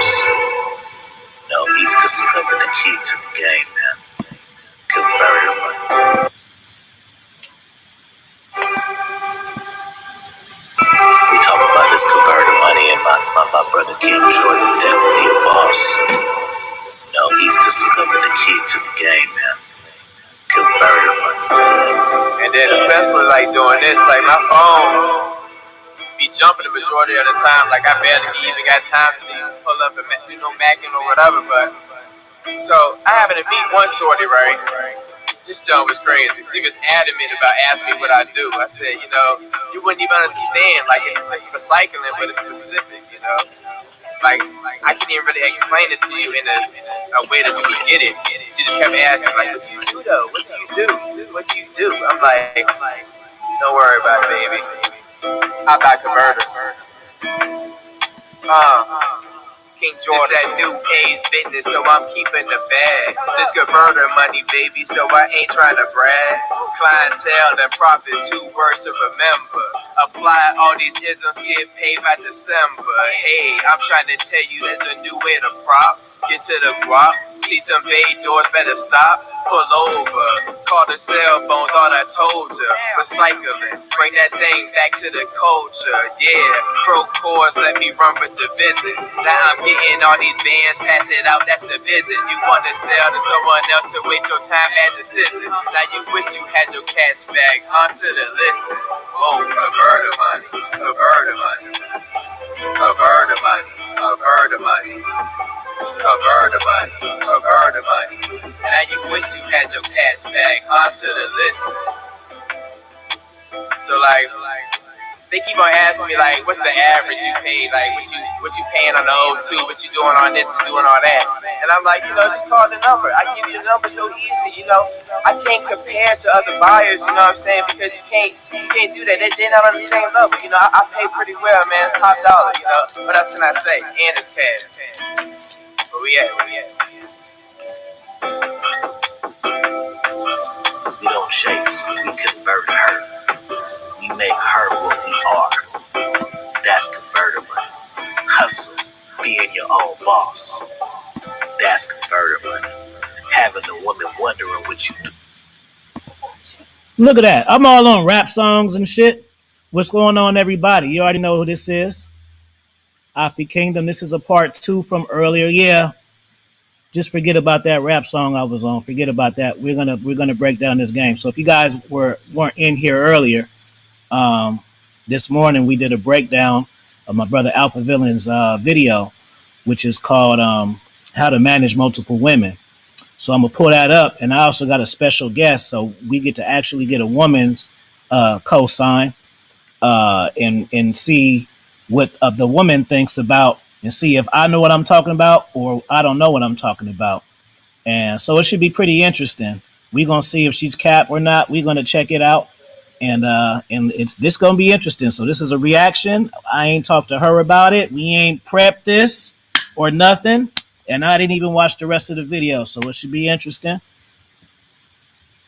boss. No, he's discovered the key to the game, man. Converter money. We talk about this converter money, and my brother King Jordan's definitely a boss. No, he's discovered the key to the game, man. Converter money. And then especially like doing this, like my phone be jumping the majority of the time. Like I barely even got time to even pull up and macking or whatever. But so I happened to meet one shorty, right? This joke was crazy. She was adamant about asking me what I do. I said, you wouldn't even understand. Like it's recycling, but it's specific. Like I can't even really explain it to you in a way that you would get it. She just kept asking, like, what do you do though? What do you do? What do you do? I'm like, don't worry about it, baby. I buy converters. King Jordan, that new age business, so I'm keeping the bag. This converter money, baby, so I ain't trying to brag. Clientele and profit, 2 words to remember. Apply all these isms, get paid by December. Hey, I'm trying to tell you there's a new way to prop. Get to the guap, see some bay doors, better stop. Pull over, call the cell phone, thought I told ya. Recycling, bring that thing back to the culture. Yeah, pro course, let me run with the visit. Now I'm getting all these bands, pass it out, that's the visit. You wanna sell to someone else to waste your time at the decision. Now you wish you had your cats back, I should've listened. Oh, converter money, converter money, converter money, converter money. Converter money, converter money. Now you wish you had your cash back, I should've listened. So like, they keep on asking me like, what's the average you pay? Like, what you paying on the O2? What you doing on this and doing all that? And I'm like, just call the number. I give you the number so easy. I can't compare to other buyers. You know what I'm saying? Because you can't do that. They're not on the same level. I pay pretty well, man. It's top dollar. What else can I say? And it's cash. Where we at? We don't chase, we convert her. We make her what we are. That's converter money. Hustle, being your own boss. That's converter money. Having the woman wondering what you do. Look at that. I'm all on rap songs and shit. What's going on, everybody? You already know who this is. Afi Kingdom. This is a part 2 from earlier. Yeah. Just forget about that rap song I was on. Forget about that. We're gonna break down this game. So if you guys weren't in here earlier, this morning we did a breakdown of my brother Alpha Villain's video, which is called How to Manage Multiple Women. So I'm gonna pull that up, and I also got a special guest, so we get to actually get a woman's cosign and see what the woman thinks about, and see if I know what I'm talking about or I don't know what I'm talking about. And so it should be pretty interesting. We're gonna see if she's capped or not. We're gonna check it out, and this gonna be interesting. So this is a reaction. I ain't talked to her about it. We ain't prepped this or nothing, and I didn't even watch the rest of the video. So it should be interesting.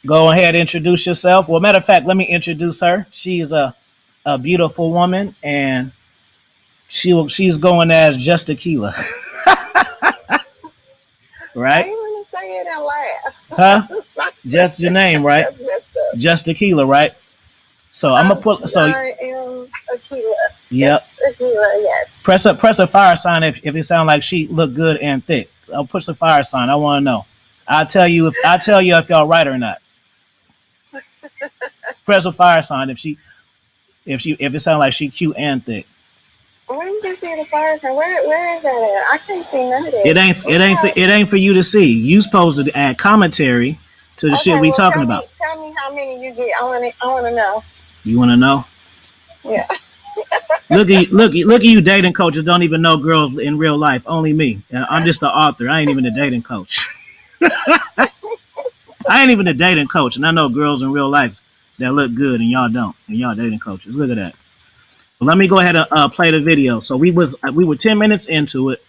Go ahead, introduce yourself. Well, matter of fact, let me introduce her. She is a beautiful woman, and she's going as Just Tequila. Right? I want to say it and laugh. Huh? Just your name, right? Just Tequila, right? So I'm gonna put. So I am Aquila. Yep. Aquila, yes. Press a fire sign if it sounds like she look good and thick. I'll push the fire sign. I want to know. I'll tell you if y'all right or not. Press a fire sign if it sounds like she cute and thick. Where you can see the fire sign? Where is that at? I can't see none of that. It ain't for you to see. You supposed to add commentary to the shit we talking about. Tell me how many you get. I want to know. You want to know? Yeah. Look at you dating coaches don't even know girls in real life. Only me. I'm just the author. I ain't even a dating coach. I ain't even a dating coach, and I know girls in real life that look good, and y'all don't. And y'all dating coaches. Look at that. But let me go ahead and play the video. So we were 10 minutes into it,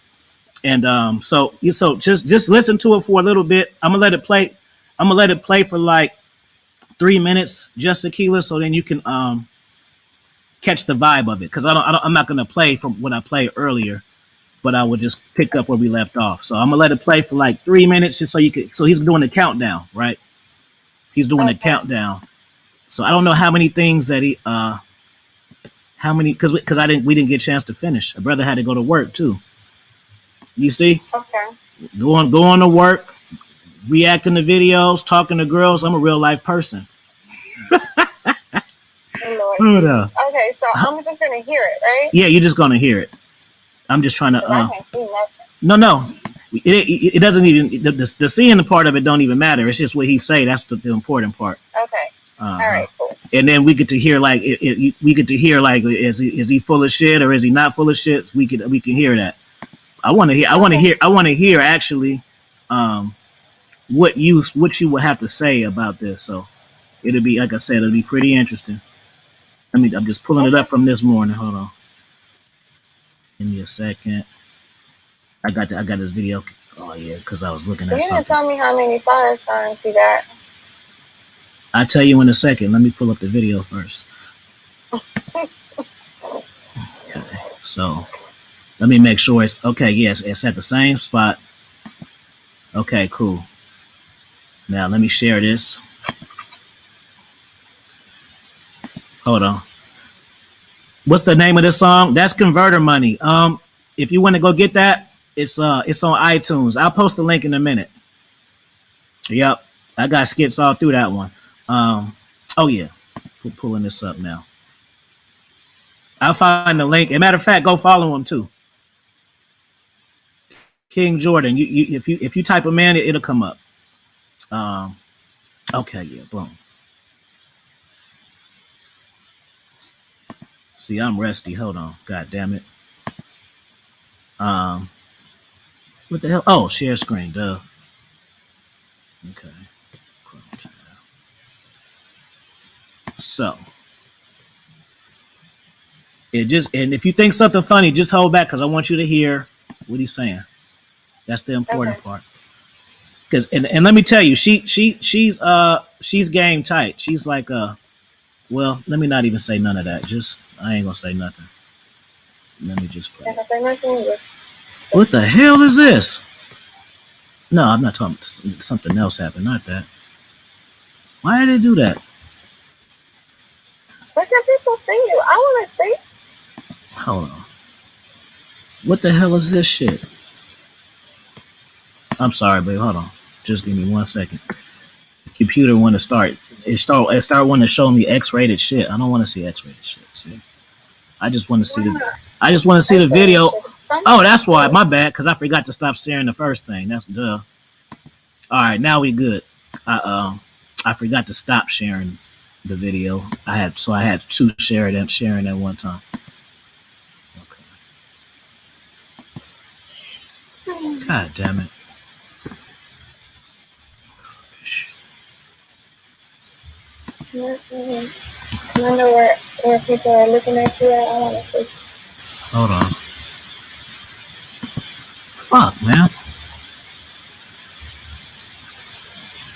and so just listen to it for a little bit. I'm gonna let it play. I'm gonna let it play for like 3 minutes, Just Tequila, so then you can catch the vibe of it. Because I'm not gonna play from what I played earlier. but I would just pick up where we left off. So I'm gonna let it play for like 3 minutes just so you could. So he's doing the countdown, right? He's doing the countdown. So I don't know how many things that he how many because we didn't get a chance to finish. A brother had to go to work too. You see? Okay. Going to work, reacting to videos, talking to girls. I'm a real life person. Hold up. Okay, so I'm just gonna hear it, right? Yeah, you're just gonna hear it. I'm just trying to. I can't see nothing. No. It doesn't even the seeing the part of it don't even matter. It's just what he say. That's the important part. Okay. All right. Cool. And then we get to hear like we get to hear like is he full of shit or is he not full of shit? We can hear that. I want to hear actually what you would have to say about this. So it'll be like I said, it'll be pretty interesting. I'm just pulling it up from this morning. Hold on. Give me a second. I got this video. Oh yeah, because I was looking at something. You didn't tell me how many fire signs you got. I'll tell you in a second. Let me pull up the video first. Okay, so let me make sure it's okay. Yes, it's at the same spot. Okay, cool. Now let me share this. Hold on. What's the name of this song? That's Converter Money. If you want to go get that, it's on iTunes. I'll post the link in a minute. Yep, I got skits all through that one. Oh yeah, pulling this up now. I'll find the link. As a matter of fact, go follow him too. King Jordan. If you type him in, it'll come up. Okay, yeah, boom. See, I'm rusty. Hold on. God damn it. What the hell? Oh, share screen. Duh. Okay. So and if you think something funny, just hold back because I want you to hear what he's saying. That's the important part. Because and let me tell you, she's game tight. She's like well, let me not even say none of that. I ain't gonna say nothing. Let me just play. What the hell is this? No, I'm not talking. Something else happened, not that. Why did they do that? What can people see you? I want to see. Hold on. What the hell is this shit? I'm sorry, babe. Hold on. Just give me 1 second. The computer want to start. It start wanting to show me X-rated shit. I don't want to see X-rated shit. See? I just want to see the video. Oh, that's why. My bad, because I forgot to stop sharing the first thing. That's duh. All right, now we good. I forgot to stop sharing the video. I had two sharing at one time. Okay. God damn it. I wonder where people are looking at you at. I want to see. Hold on. Fuck, man.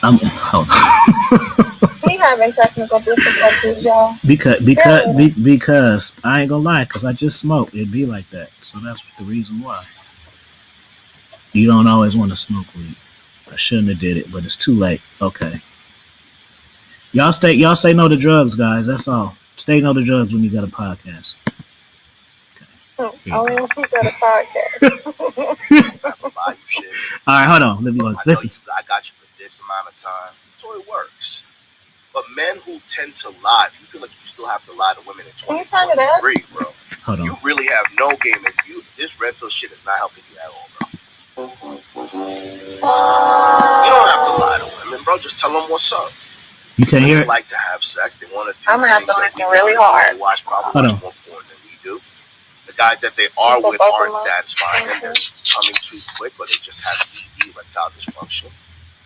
Hold on. He having technical difficulties, y'all. Because I ain't gonna lie, because I just smoked. It'd be like that. So that's the reason why. You don't always want to smoke weed. I shouldn't have did it, but it's too late. Okay. Y'all say no to drugs, guys. That's all. Stay no to drugs when you got a podcast. Okay. Only if you got a podcast. Buy you shit. All right, hold on. Let me listen. I got you for this amount of time. So it works. But men who tend to lie, if you feel like you still have to lie to women in 2023, bro, hold on. You really have no game. This red pill shit is not helping you at all, bro. You don't have to lie to women, bro. Just tell them what's up. You can't hear it? They like to have sex. They want to do I'm going to have to listen really hard. They watch probably much more porn than we do. The guys that they are with aren't satisfying and they're coming too quick, or they just have ED, erectile dysfunction.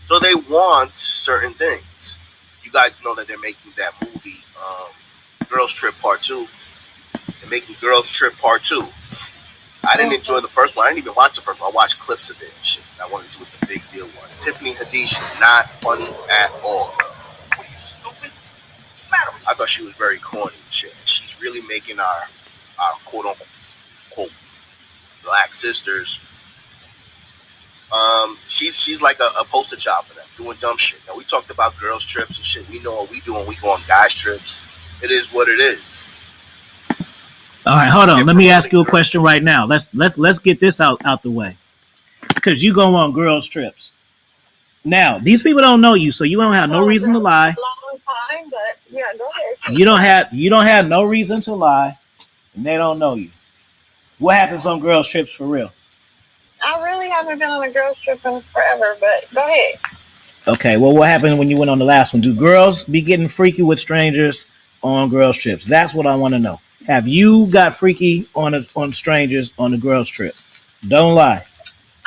So they want certain things. You guys know that they're making that movie, Girls Trip Part 2. They're making Girls Trip Part 2. I didn't enjoy the first one. I didn't even watch the first one. I watched clips of it and shit. I wanted to see what the big deal was. Tiffany Haddish is not funny at all. Are you stupid? What's the matter with you? I thought she was very corny and shit. And she's really making our quote unquote black sisters. She's like a poster child for them, doing dumb shit. Now we talked about girls trips and shit. We know what we do when we go on guys trips. It is what it is. All right, hold on. Let me ask you a question right now. Let's get this out the way. Because you go on girls trips. Now, these people don't know you, so you don't have no reason to lie. Long time, but yeah, go ahead. You don't have no reason to lie, and they don't know you. What happens on girls trips for real? I really haven't been on a girls trip in forever, but go ahead. Okay, well, what happened when you went on the last one? Do girls be getting freaky with strangers on girls trips? That's what I want to know. Have you got freaky on strangers on the girls trip? Don't lie.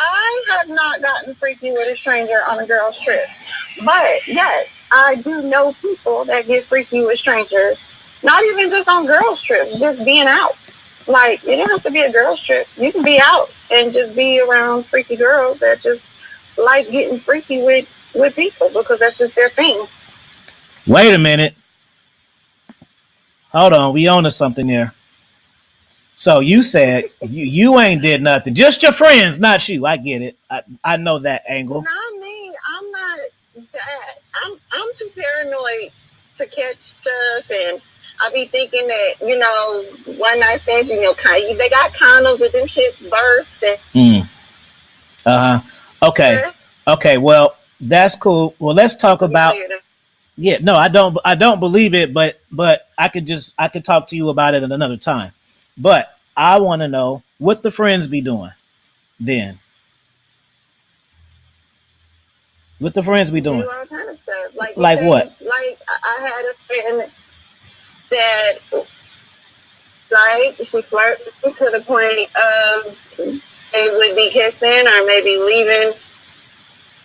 I have not gotten freaky with a stranger on a girls trip, but yes, I do know people that get freaky with strangers. Not even just on girls trips, just being out. Like, you don't have to be a girls trip. You can be out and just be around freaky girls that just like getting freaky with people because that's just their thing. Wait a minute. Hold on, we own to something there. So you said you ain't did nothing. Just your friends, not you. I get it. I know that angle. Not me. I'm not that. I'm too paranoid to catch stuff, and I be thinking that, you know, one night stands, you know, they got condoms with them shits burst. Okay. Okay. Well, that's cool. Well, let's talk about. Yeah. No, I don't believe it, but I could talk to you about it at another time. But I want to know what the friends be doing then. What the friends be doing? Do all kind of stuff. Like what? Like I had a friend that, like, she flirted to the point of they would be kissing or maybe leaving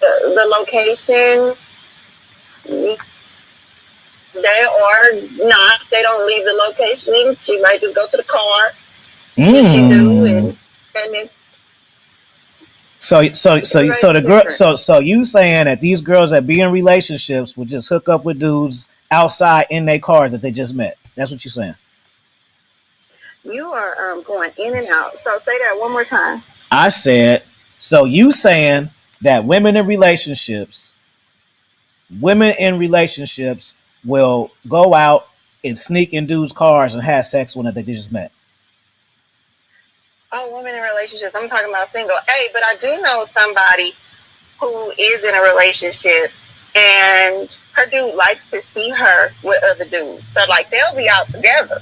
the location. They or not, they don't leave the location. She might just go to the car. She do, and then so the girl, so you saying that these girls that be in relationships would just hook up with dudes outside in their cars that they just met? That's what you're saying. You are going in and out. So say that one more time. I said, so you saying that women in relationships will go out and sneak in dudes' cars and have sex when they just met? Oh, women in relationships. I'm talking about single. Hey, but I do know somebody who is in a relationship and her dude likes to see her with other dudes. So, like, they'll be out together.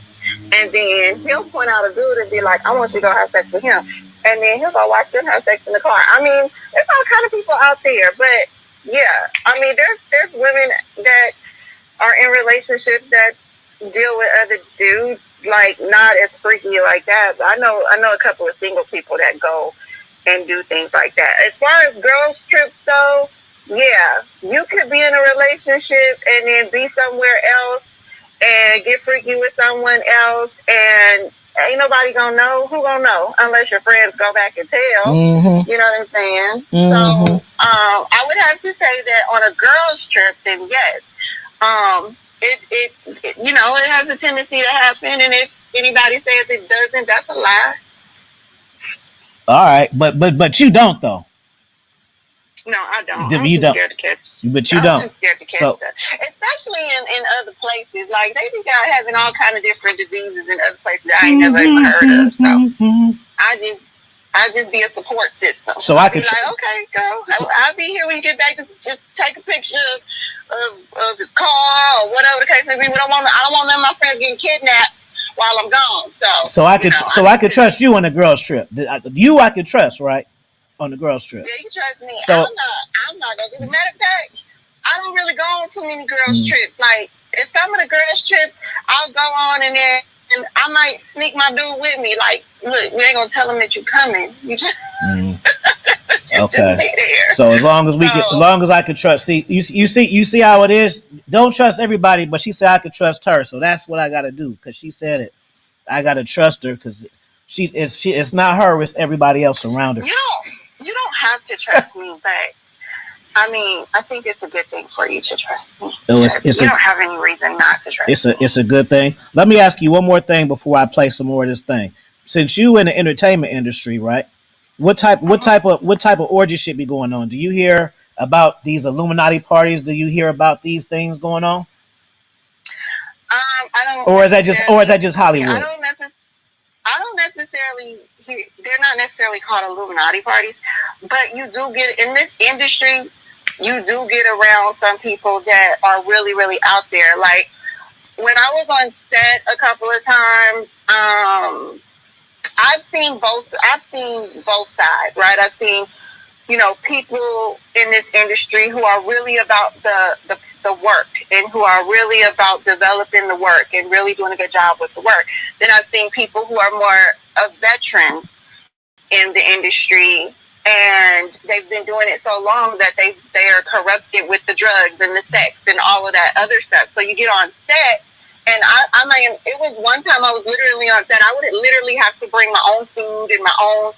And then he'll point out a dude and be like, I want you to go have sex with him. And then he'll go watch them have sex in the car. I mean, there's all kind of people out there. But, yeah, I mean, there's women that are in relationships that deal with other dudes, like, not as freaky like that. But I know a couple of single people that go and do things like that. As far as girls' trips, though, yeah, you could be in a relationship and then be somewhere else and get freaky with someone else, and ain't nobody gonna know. Who gonna know? Unless your friends go back and tell. Mm-hmm. You know what I'm saying? Mm-hmm. So, I would have to say that on a girls' trip, then yes. It you know, it has a tendency to happen, and if anybody says it doesn't, that's a lie. All right, but you don't though. No, I don't. You I'm too don't. scared to catch. But you I'm don't. too scared to catch So, stuff. Especially in other places. Like, they be out having all kind of different diseases in other places that I ain't never even heard of. So I just be a support system. So I could be like, okay, go. I'll be here when you get back to just take a picture of the car or whatever the case may be. I don't want none of my friends getting kidnapped while I'm gone. So I could trust you on the girls trip. You I could trust, right? On the girls trip. Yeah, you trust me. So, I'm not gonna do the matter of fact. I don't really go on too many girls trips. Like, if some of the girls trips, I'll go on and then I might sneak my dude with me. Like, look, we ain't gonna tell him that you coming. You just, okay. Just be there. So as long as I could trust. See, you see how it is. Don't trust everybody, but she said I could trust her. So that's what I got to do because she said it. I got to trust her because it's not her. It's everybody else around her. You don't have to trust me, but I mean, I think it's a good thing for you to trust me. You don't have any reason not to trust me. It's a good thing. Let me ask you one more thing before I play some more of this thing. since you in the entertainment industry, right? What type of orgy shit be going on? Do you hear about these Illuminati parties? Do you hear about these things going on? I don't Or is that just yeah, Hollywood? I don't necessarily hear, they're not necessarily called Illuminati parties, but you do get in this industry, you do get around some people that are really, really out there. Like when I was on set a couple of times, I've seen both sides, right? I've seen, people in this industry who are really about the work and who are really about developing the work and really doing a good job with the work. Then I've seen people who are more of veterans in the industry, and they've been doing it so long that they are corrupted with the drugs and the sex and all of that other stuff. So you get on set, and I mean, it was one time I was literally on set. I would literally have to bring my own food and my own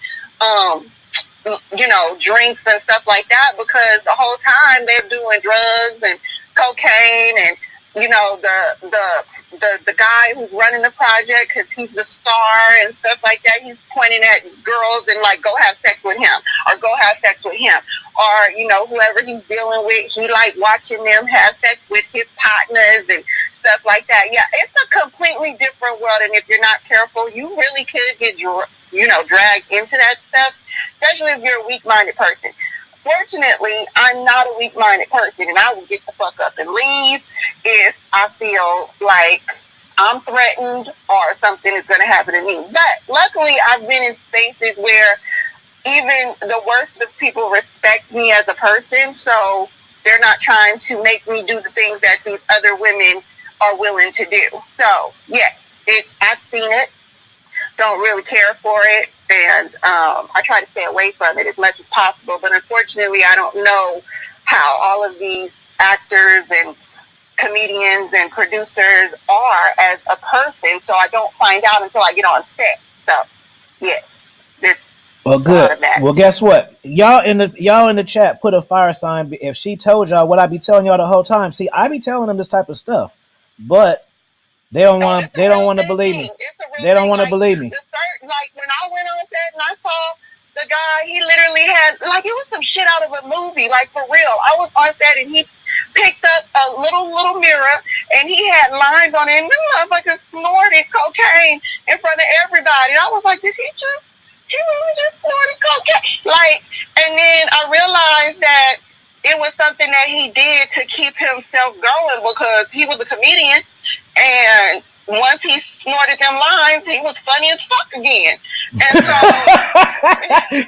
drinks and stuff like that, because the whole time they're doing drugs and cocaine, and the guy who's running the project, because he's the star and stuff like that, he's pointing at girls and like, go have sex with him, or go have sex with him, or whoever he's dealing with, he like watching them have sex with his partners and stuff like that. Yeah, it's a completely different world, and if you're not careful, you really could get dragged into that stuff, especially if you're a weak-minded person. Fortunately, I'm not a weak-minded person, and I will get the fuck up and leave if I feel like I'm threatened or something is going to happen to me. But luckily, I've been in spaces where even the worst of people respect me as a person, so they're not trying to make me do the things that these other women are willing to do. So, yes, I've seen it. Don't really care for it, and I try to stay away from it as much as possible. But unfortunately, I don't know how all of these actors and comedians and producers are as a person, so I don't find out until I get on set. So, yes, there's Well, good. Well, guess what? Y'all in the chat put a fire sign. If she told y'all what I be telling y'all the whole time, see, I be telling them this type of stuff, but they don't want to believe me. They don't want to believe me. Like when I went on set and I saw the guy, he literally had, like, it was some shit out of a movie, like for real. I was on set and he picked up a little mirror and he had lines on it, and the motherfucker snorted cocaine in front of everybody. And I was like, did he really just snorted cocaine? Like, and then I realized that it was something that he did to keep himself going, because he was a comedian, and once he snorted them lines, he was funny as fuck again. And so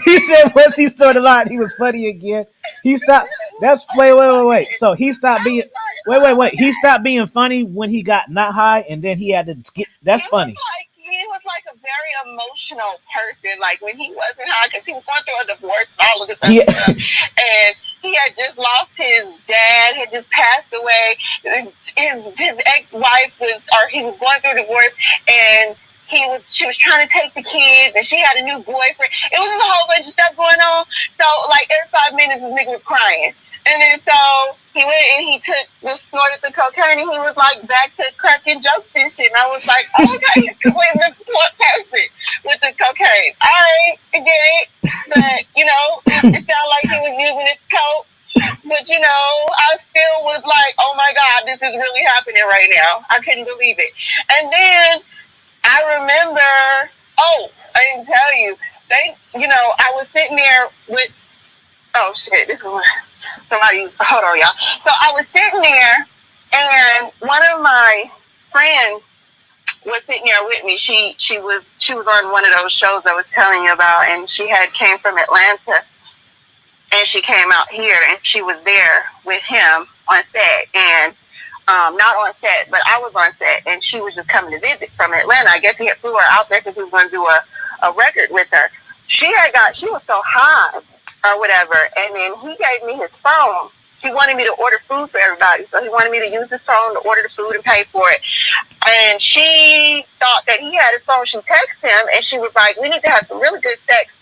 he said once he snorted lines, he was funny again. He stopped. Wait. So he stopped being. Wait. He stopped being funny when he got not high, and then he had to get. That's funny. He was like a very emotional person. Like when he wasn't high, because he was going through a divorce and all of this other stuff, and he had just lost his dad, had just passed away. His ex-wife he was going through a divorce, and she was trying to take the kids, and she had a new boyfriend. It was just a whole bunch of stuff going on. So like every 5 minutes, this nigga was crying. And then so he went and he snorted the cocaine, and he was like back to cracking jokes and shit. And I was like, oh, okay, he's completely past it with the cocaine. All right, I get it. But, it sounded like he was using his coke. But, I still was like, oh my God, this is really happening right now. I couldn't believe it. And then I remember, I didn't tell you, I was sitting there with, oh shit, this is what. Hold on, y'all. So I was sitting there, and one of my friends was sitting there with me. She was on one of those shows I was telling you about, and she came from Atlanta, and she came out here, and she was there with him on set, and not on set, but I was on set, and she was just coming to visit from Atlanta. I guess he had flew her out there because he was going to do a record with her. She was so high or whatever, and then he gave me his phone. He wanted me to order food for everybody, so he wanted me to use his phone to order the food and pay for it. And she thought that he had his phone. She texted him, and she was like, we need to have some really good sex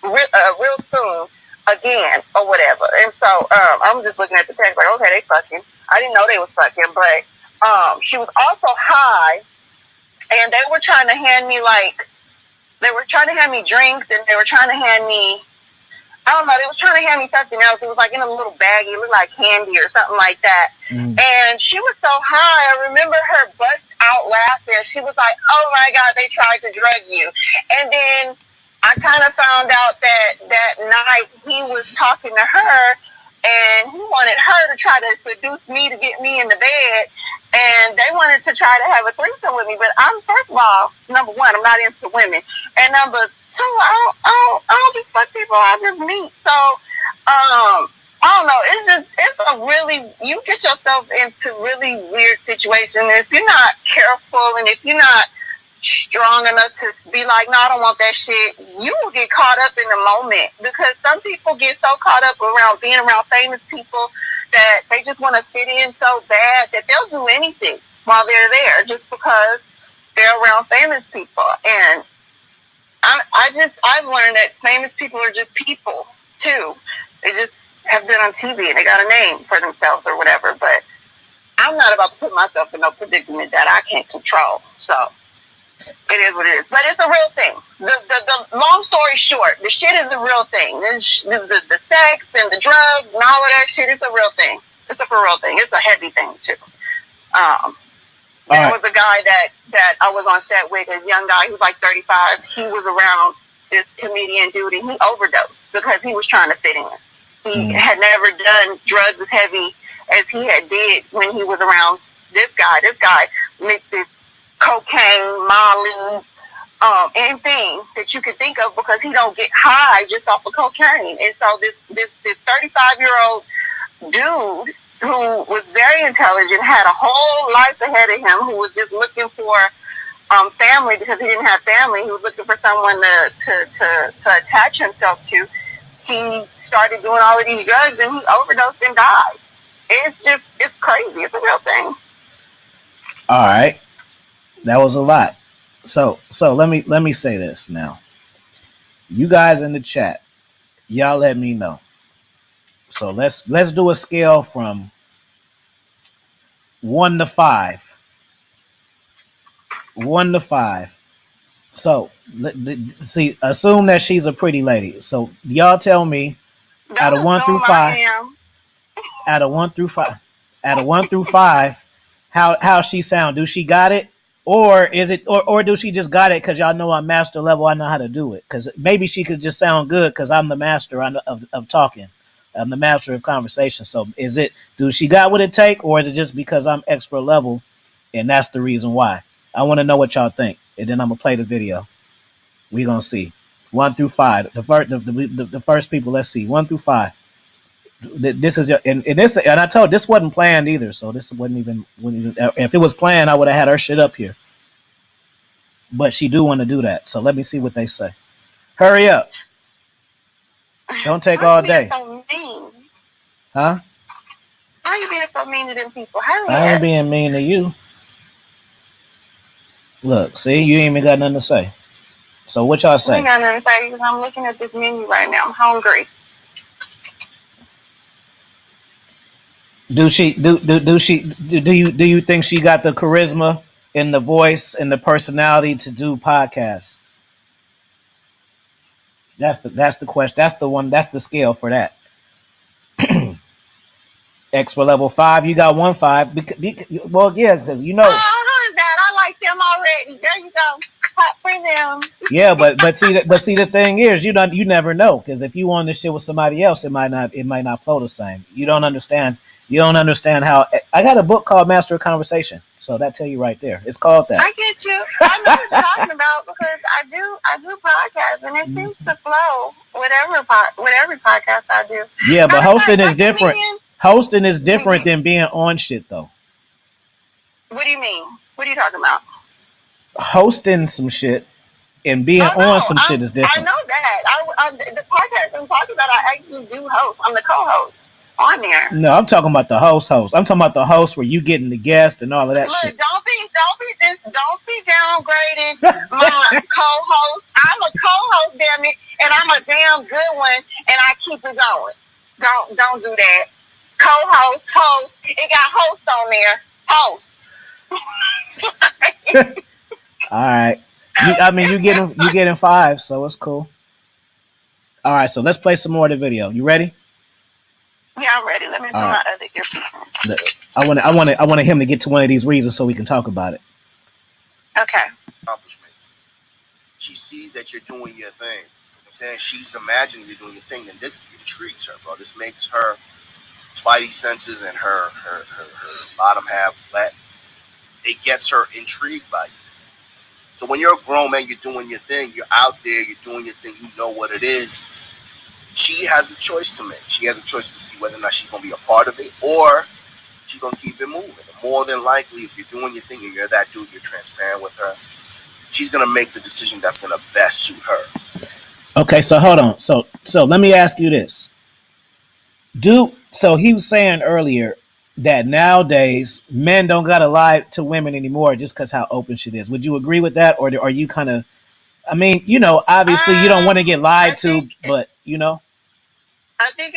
real soon again, or whatever. And so I'm just looking at the text like, okay, they fucking. I didn't know they was fucking, but she was also high, and they were trying to hand me like They were trying to hand me drinks, and they were trying to hand me, I don't know, they was trying to hand me something else. It was like in a little baggie. It looked like candy or something like that. And she was so high. I remember her bust out laughing. She was like, oh my God, they tried to drug you. And then I kind of found out that night he was talking to her, and he wanted her to try to seduce me to get me in the bed. And they wanted to try to have a threesome with me. But I'm, first of all, number one, I'm not into women. And number two, I don't just fuck people, I just meet. So, I don't know. It's a really, you get yourself into really weird situations. If you're not careful and if you're not strong enough to be like, no, I don't want that shit, you will get caught up in the moment, because some people get so caught up around being around famous people that they just want to fit in so bad that they'll do anything while they're there just because they're around famous people. And I've learned that famous people are just people too. They just have been on TV and they got a name for themselves or whatever. But I'm not about to put myself in no predicament that I can't control. So it is what it is. But it's a real thing. The long story short, the shit is a real thing. The sex and the drugs and all of that shit is a real thing. It's a for real thing. It's a heavy thing too. There was a guy that I was on set with, a young guy who's like 35. He was around this comedian dude, and he overdosed because he was trying to fit in. He had never done drugs as heavy as he had did when he was around this guy. This guy mixes cocaine, Molly, anything that you could think of, because he don't get high just off of cocaine. And so this 35-year-old dude who was very intelligent, had a whole life ahead of him, who was just looking for family because he didn't have family. He was looking for someone to attach himself to. He started doing all of these drugs, and he overdosed and died. It's crazy. It's a real thing. All right. That was a lot. So let me say this now. You guys in the chat, y'all let me know. So let's do a scale from 1 to 5. 1 to 5. So see, assume that she's a pretty lady. So y'all tell me, out of 1 through 5, out of 1 through 5, out of 1 through 5, how she sound? Do she got it? Or is it, or do she just got it because y'all know I'm master level, I know how to do it? Because maybe she could just sound good because I'm the master of talking. I'm the master of conversation. So do she got what it take, or is it just because I'm expert level and that's the reason why? I want to know what y'all think. And then I'm going to play the video. We're going to see. 1 through 5. The first people, let's see. 1 through 5. This is and I told this wasn't planned either, so this wouldn't even if it was planned, I would have had her shit up here. But she do want to do that, so let me see what they say. Hurry up! Don't take all day. So mean? Huh? Why are you being so mean to them people? Hurry up! I ain't being mean to you. Look, see, you ain't even got nothing to say. So what y'all say? I ain't got nothing to say because I'm looking at this menu right now. I'm hungry. Do you think she got the charisma and the voice and the personality to do podcasts? That's the question. That's the one. That's the scale for that. Expert level 5. You got 1 5. Well, yeah, because you know. Oh, Dad, I like them already. There you go. Clap for them. Yeah, but see the thing is, you never know, because if you on this shit with somebody else, it might not flow the same. You don't understand how. I got a book called Master of Conversation, so that tell you right there. It's called that. I get you. I know what you're talking about because I do podcasts, and it seems to flow with every podcast I do. Yeah, but hosting is different. Hosting is different than being on shit, though. What do you mean? What are you talking about? Hosting some shit and being on some shit is different. I know that. The podcast I'm talking about, I actually do host. I'm the co-host on there. No, I'm talking about the host. I'm talking about the host where you getting the guest and all of that shit. Don't be downgrading my co-host. I'm a co-host, damn it, and I'm a damn good one, and I keep it going. Don't do that. Co-host, host. It got host on there. Host. All right. I mean, you getting 5, so it's cool. All right, so let's play some more of the video. You ready? Yeah, I'm ready. Let me put my other earpiece. I want him to get to one of these reasons so we can talk about it. Okay. Accomplishments. She sees that you're doing your thing. I'm saying she's imagining you're doing your thing, and this intrigues her, bro. This makes her spidey senses and her bottom half flat. It gets her intrigued by you. So when you're a grown man, you're doing your thing. You're out there. You're doing your thing. You know what it is. She has a choice to make. She has a choice to see whether or not she's going to be a part of it or she's going to keep it moving. And more than likely, if you're doing your thing and you're that dude, you're transparent with her, she's going to make the decision that's going to best suit her. Okay, so hold on. So let me ask you this. So he was saying earlier that nowadays men don't gotta lie to women anymore just because how open shit is. Would you agree with that, or are you kind of? I mean, obviously you don't want to get lied to, but I think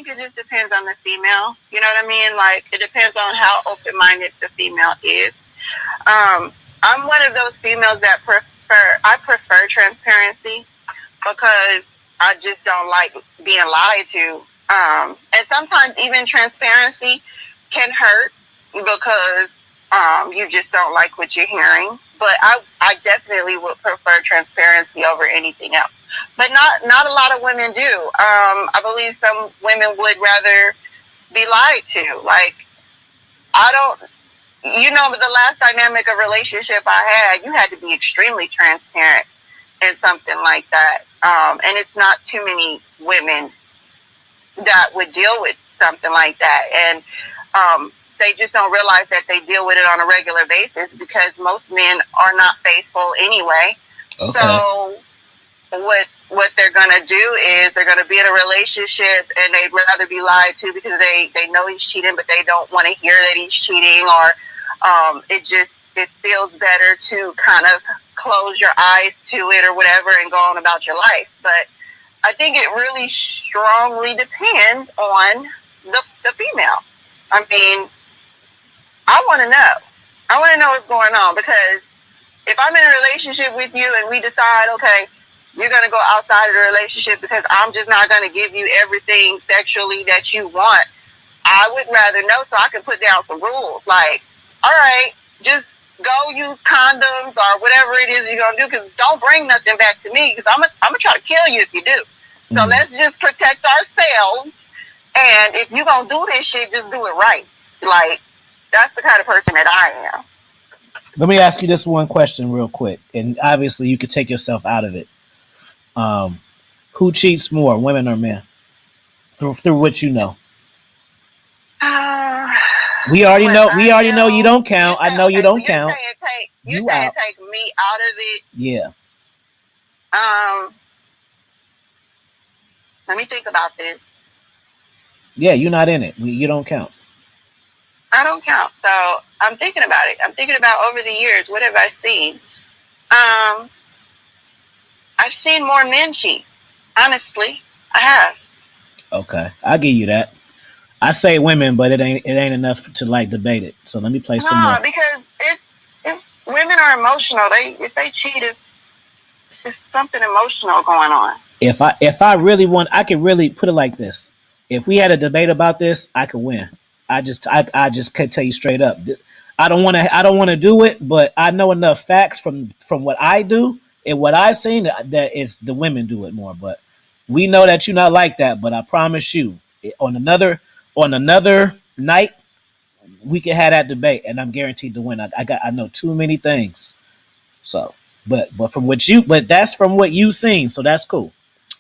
it just depends on the female. You know what I mean? Like it depends on how open minded the female is. I'm one of those females that prefer transparency because I just don't like being lied to. And sometimes even transparency can hurt because you just don't like what you're hearing. But I definitely would prefer transparency over anything else. But not a lot of women do. I believe some women would rather be lied to. Like, I don't, the last dynamic of relationship I had, you had to be extremely transparent in something like that. And it's not too many women that would deal with something like that. And they just don't realize that they deal with it on a regular basis because most men are not faithful anyway. Okay. So what they're going to do is they're going to be in a relationship and they'd rather be lied to because they know he's cheating, but they don't want to hear that he's cheating, or it feels better to kind of close your eyes to it or whatever and go on about your life. But I think it really strongly depends on the female. I mean, I want to know. I want to know what's going on, because if I'm in a relationship with you and we decide, okay, you're going to go outside of the relationship because I'm just not going to give you everything sexually that you want, I would rather know so I can put down some rules. Like, all right, just go use condoms or whatever it is you're going to do, because don't bring nothing back to me, because I'm going to try to kill you if you do. So let's just protect ourselves. And if you're going to do this shit, just do it right. Like, that's the kind of person that I am. Let me ask you this one question real quick. And obviously you could take yourself out of it. Who cheats more, women or men? Through what you know. We already know you don't count. I know you don't count. You're saying take me out of it? Yeah. Let me think about this. Yeah, you're not in it. You don't count. I don't count. So I'm thinking about it. I'm thinking about over the years, what have I seen? I've seen more men cheat. Honestly, I have. Okay, I'll give you that. I say women, but it ain't enough to like debate it. So let me play some more. Because it's women are emotional. If they cheat, it's something emotional going on. If I really want, I could really put it like this. If we had a debate about this, I could win. I just could tell you straight up. I don't want to do it, but I know enough facts from what I do and what I've seen that is the women do it more. But we know that you're not like that. But I promise you, on another night, we can have that debate, and I'm guaranteed to win. I know too many things. So, but that's from what you've seen, so that's cool.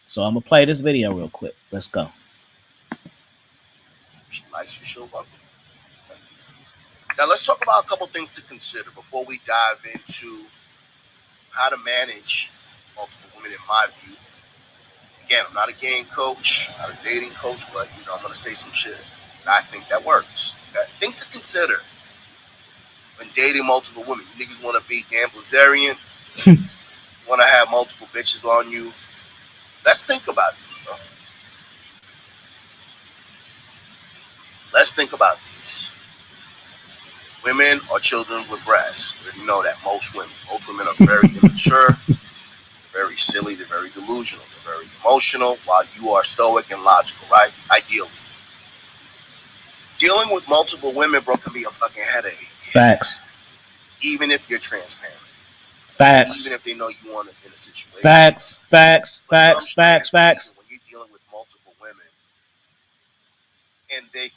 So I'm gonna play this video real quick. Let's go. She likes you, show up. Now let's talk about a couple things to consider before we dive into how to manage multiple women. In my view, again, I'm not a game coach, not a dating coach, but I'm gonna say some shit that I think that works. Okay? Things to consider when dating multiple women. You niggas want to be Dan Blazarian, want to have multiple bitches on you. Let's think about this, bro. Let's think about these. Women are children with breasts. You know that most women are very immature, very silly, they're very delusional, they're very emotional, while you are stoic and logical, right? Ideally. Dealing with multiple women, bro, can be a fucking headache. Facts. Even if you're transparent. Facts. Even if they know you want it in a situation. Facts. When you're dealing with multiple women, and they'll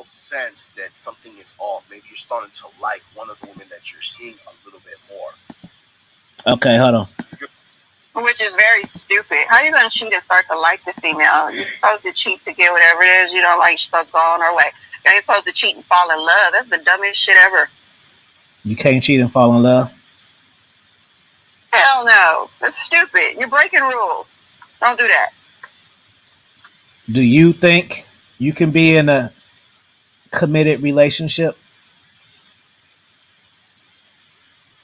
sense that something is off. Maybe you're starting to like one of the women that you're seeing a little bit more. Okay, hold on. Which is very stupid. How are you going to cheat and start to like the female? You're supposed to cheat to get whatever it is you don't like. You're supposed to go on her way. You ain't supposed to cheat and fall in love. That's the dumbest shit ever. You can't cheat and fall in love? Hell no. That's stupid. You're breaking rules. Don't do that. Do you think you can be in a committed relationship?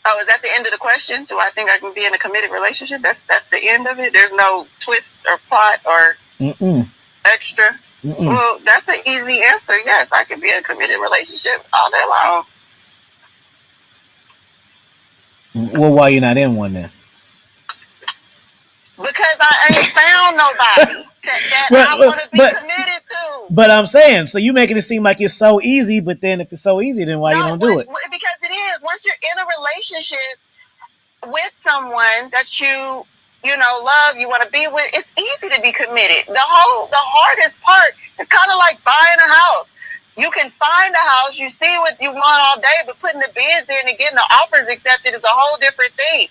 Oh, is that the end of the question? Do I think I can be in a committed relationship? That's the end of it? There's no twist or plot or extra? Well, that's an easy answer. Yes, I can be in a committed relationship all day long. Well, why you not in one then? Because I ain't found nobody that I want to be committed to. But I'm saying, so you making it seem like it's so easy, but then if it's so easy, then why you don't do it? Because it is. Once you're in a relationship with someone that you love, you want to be with, it's easy to be committed. The hardest part is kind of like buying a house. You can find a house, you see what you want all day, but putting the bids in and getting the offers accepted is a whole different thing.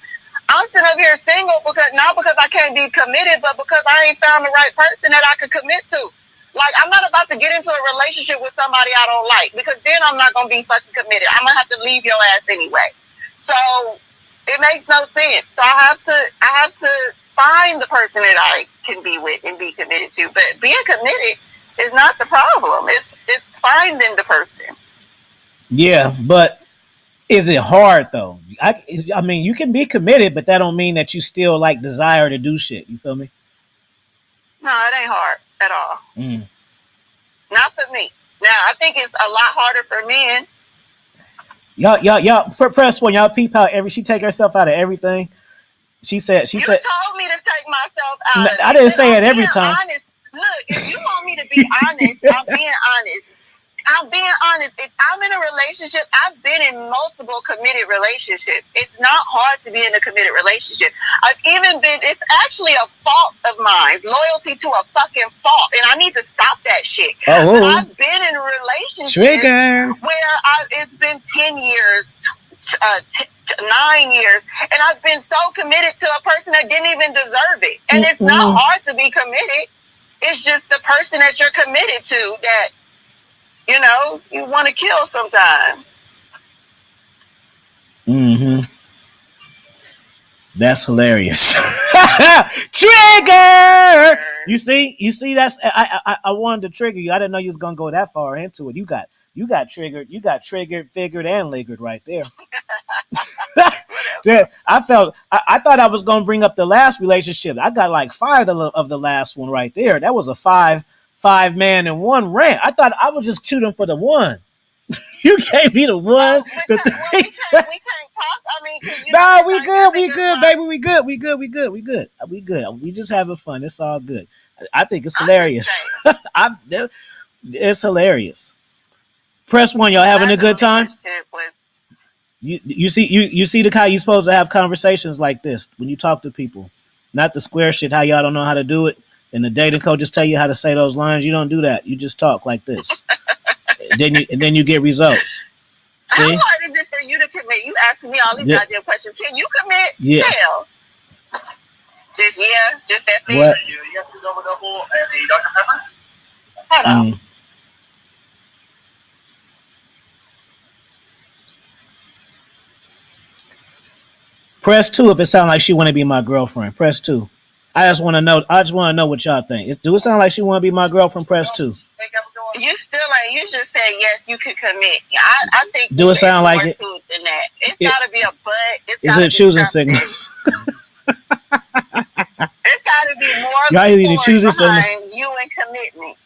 I'm sitting up here single not because I can't be committed, but because I ain't found the right person that I could commit to. Like, I'm not about to get into a relationship with somebody I don't like, because then I'm not going to be fucking committed. I'm going to have to leave your ass anyway. So it makes no sense. So I have to find the person that I can be with and be committed to. But being committed is not the problem. It's finding the person. Yeah, but is it hard though? I mean, you can be committed, but that don't mean that you still like desire to do shit. You feel me? No, it ain't hard at all. Not for me. Now, I think it's a lot harder for men. Y'all press one. Y'all peep how she take herself out of everything. She said. You told me to take myself out of it. I didn't say it every time. Honest. Look, if you want me to be honest, I'm being honest. I'm being honest. If I'm in a relationship, I've been in multiple committed relationships. It's not hard to be in a committed relationship. It's actually a fault of mine. Loyalty to a fucking fault. And I need to stop that shit. Oh. But I've been in relationships where it's been 10 years, 9 years, and I've been so committed to a person that didn't even deserve it. And it's not hard to be committed. It's just the person that you're committed to that, you want to kill sometimes. That's hilarious. Trigger. You see. That's I wanted to trigger you. I didn't know you was gonna go that far into it. You got triggered. You got triggered, figured, and liggered right there. I thought I was gonna bring up the last relationship. I got like 5 of the last one right there. That was a 5 man and 1 rant. I thought I was just shooting for the one. You gave me the one. We can't talk. I mean, no, we good, baby. We good. We just having fun. It's all good. I think it's hilarious. It's hilarious. Press 1, y'all having a good time? You see the kind you're supposed to have conversations like this when you talk to people, not the square shit. How y'all don't know how to do it, and the dating coaches tell you how to say those lines. You don't do that. You just talk like this, and then you get results. See? How hard is it for you to commit? You asking me all these goddamn questions. Can you commit? Yeah. Hell. Just that thing. What? You have to double and a Dr. Pepper? Hold on. Press 2 if it sounds like she want to be my girlfriend. Press 2. I just want to know what y'all think. Do it sound like she want to be my girlfriend? Press 2. You still ain't. You just said yes. You can commit. I think. Do it sound like it? Than that. It's gotta be a but. Is it choosing signals? It's gotta be more. Y'all either choosing signals. You and commitment.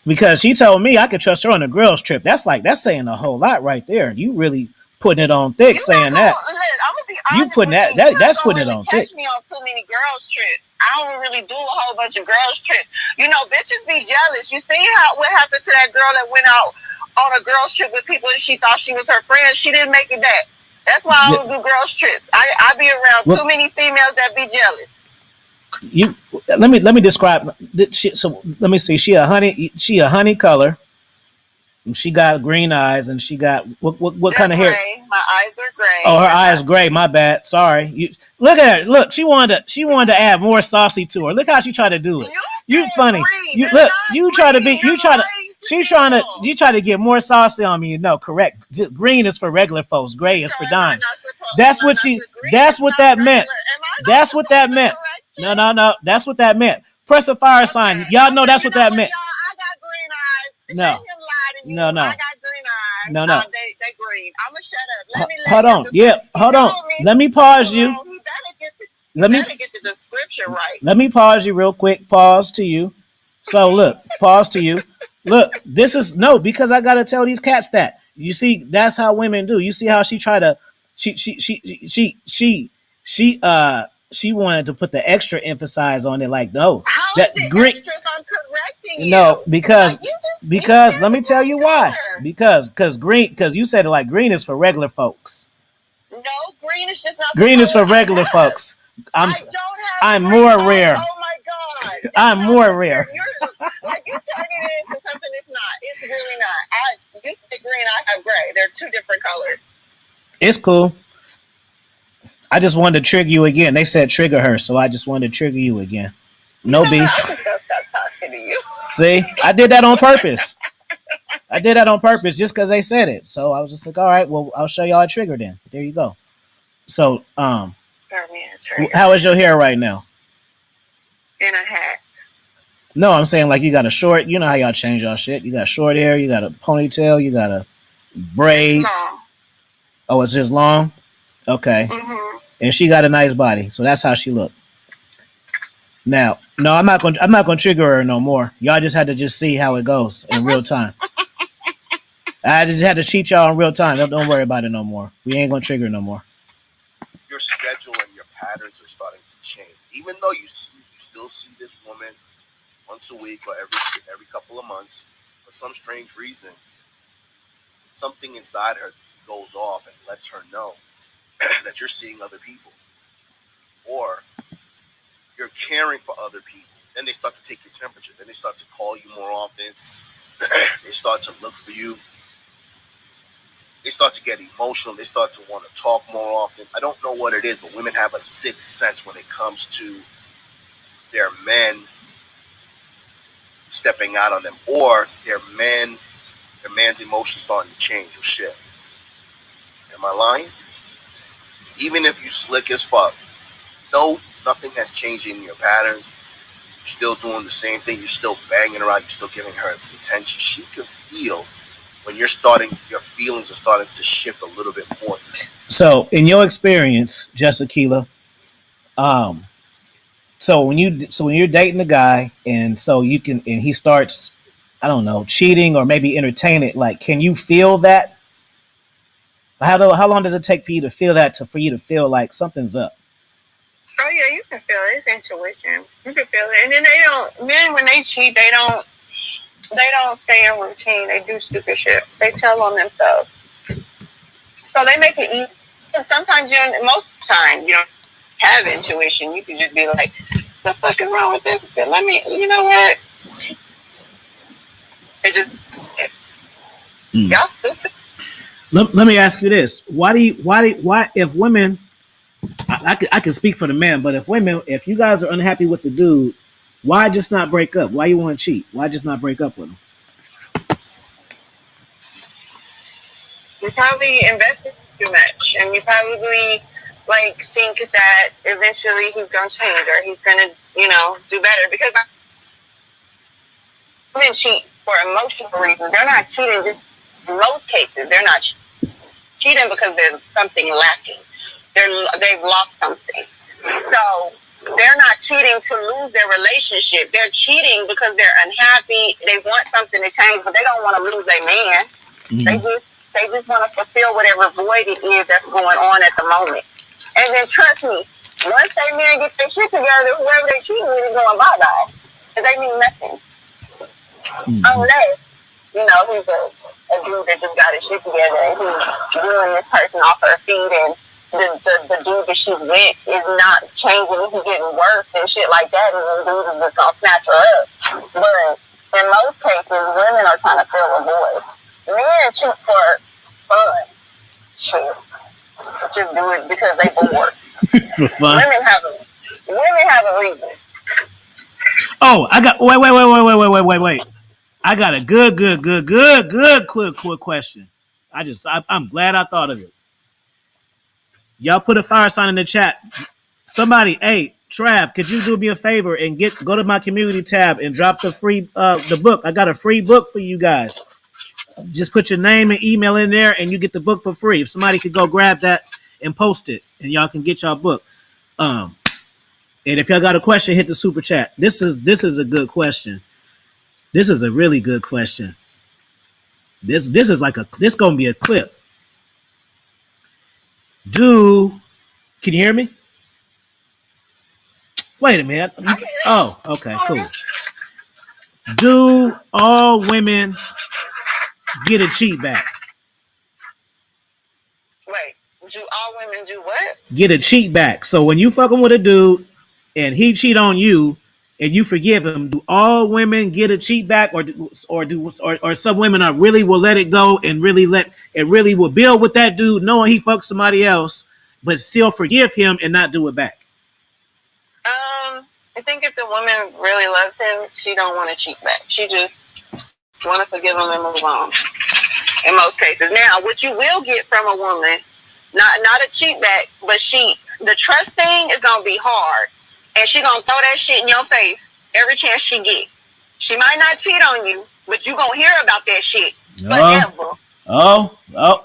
Because she told me I could trust her on a girls trip. That's saying a whole lot right there. You really putting it on thick saying that. I'm gonna be honest You putting with that you. that's putting really it on thick. Catch me on too many girls trips. I don't really do a whole bunch of girls trips. You know, bitches be jealous. You see what happened to that girl that went out on a girls trip with people and she thought she was her friend. She didn't make it back. That's why I don't do girls trips. I be around too many females that be jealous. You let me describe. So let me see. She a honey color. She got green eyes and she got what kind of hair? My eyes are gray. Oh, her eyes gray. My bad. Sorry. You look at her. Look, she wanted to add more saucy to her. Look how she tried to do it. You funny. You look. You try to be. You try to. She's trying to. You try to get more saucy on me. No, correct. Green is for regular folks. Gray is for dimes. That's what she. That's what that meant. That's what that meant. No. That's what that meant. Press a fire sign. Y'all know that's what that meant. I got green eyes. No. No. I got green eyes. No. They green. I'ma shut up. Hold on. Yeah. Hold on. Let me pause you. Let me get the description right. Let me pause you real quick. Pause to you. So look. Pause to you. Look. This is no because I gotta tell these cats that. You see, that's how women do. You see how she tried to. She wanted to put the extra emphasis on it. Like no. How that is it green. extra if I'm correcting you? No, because let me tell you why. Because you said it like green is for regular folks. No, green is just not. Green is for regular folks. I'm more rare. Oh my god! I'm more rare. You're like you're turning it into something it's not. It's really not. You say green, I have gray. They're two different colors. It's cool. I just wanted to trigger you again. They said trigger her, so I just wanted to trigger you again. No beef. I just stop talking to you. See, I did that on purpose. Just because they said it. So I was just like, all right, well, I'll show y'all a trigger then. There you go. So, how is your hair right now? In a hat. No, I'm saying like you got a short. You know how y'all change y'all shit. You got short hair. You got a ponytail. You got a braids. Oh, it's just long. Okay. Mm-hmm. And she got a nice body, so that's how she looked. Now, no, I'm not gonna trigger her no more. Y'all just had to just see how it goes in real time. I just had to cheat y'all in real time. Don't worry about it no more. We ain't gonna trigger no more. Your schedule and your patterns are starting to change. Even though you still see this woman once a week or every couple of months, for some strange reason, something inside her goes off and lets her know that you're seeing other people, or you're caring for other people. Then they start to take your temperature. Then they start to call you more often. They start to look for you. They start to get emotional. They start to want to talk more often. I don't know what it is, but women have a sixth sense when it comes to their men stepping out on them, or their man's emotions starting to change or shift. Am I lying? Even if you slick as fuck, no, nothing has changed in your patterns. You're still doing the same thing. You're still banging around. You're still giving her the attention. She can feel when your feelings are starting to shift a little bit more. So, in your experience, Jessica, so when you're dating a guy, and he starts, I don't know, cheating or maybe entertaining, like, can you feel that? How long does it take for you to feel that for you to feel like something's up? Oh yeah, you can feel it. It's intuition. You can feel it. And then men when they cheat, they don't stay in routine. They do stupid shit. They tell on themselves. So they make it easy. And sometimes most of the time you don't have intuition. You can just be like, the fuck is wrong with this? You know what? Y'all stupid. Let me ask you this: why if women, I can speak for the men, but if you guys are unhappy with the dude, why just not break up? Why you want to cheat? Why just not break up with him? You probably invested too much, and you probably think that eventually he's gonna change or he's gonna do better, because women cheat for emotional reasons. They're not cheating just in most cases. They're not cheating because there's something lacking. They've lost something. So they're not cheating to lose their relationship. They're cheating because they're unhappy. They want something to change, but they don't want to lose their man. Mm-hmm. They just want to fulfill whatever void it is that's going on at the moment. And then trust me, once they men get their shit together, whoever they cheating with is going bye-bye. Because they mean nothing. Mm-hmm. Unless, you know, he's a dude that just got his shit together and he's doing this person off her feet, and the dude that she's with is not changing, he's getting worse and shit like that, and the dude is just gonna snatch her up. But in most cases, women are trying to fill a void. Men cheat for fun. Shit. Just do it because they bored. For fun. Women have a reason. Oh, I got wait. I got a good quick question. I'm glad I thought of it. Y'all put a fire sign in the chat. Somebody, hey, Trav, could you do me a favor and go to my community tab and drop the free the book? I got a free book for you guys. Just put your name and email in there and you get the book for free. If somebody could go grab that and post it and y'all can get y'all book. And if y'all got a question, hit the super chat. This is a good question. This is a really good question. This gonna be a clip. Can you hear me? Wait a minute. Oh, okay, cool. Do all women get a cheat back? Wait, do all women do what? Get a cheat back. So when you fucking with a dude and he cheat on you and you forgive him, do all women get a cheat back, or some women are really will let it go and really will build with that dude knowing he fucked somebody else, but still forgive him and not do it back? I think if the woman really loves him, she don't want to cheat back. She just want to forgive him and move on. In most cases. Now, what you will get from a woman, not a cheat back, but the trust thing is gonna be hard, and she gonna throw that shit in your face every chance she get. She might not cheat on you, but you gonna hear about that shit forever.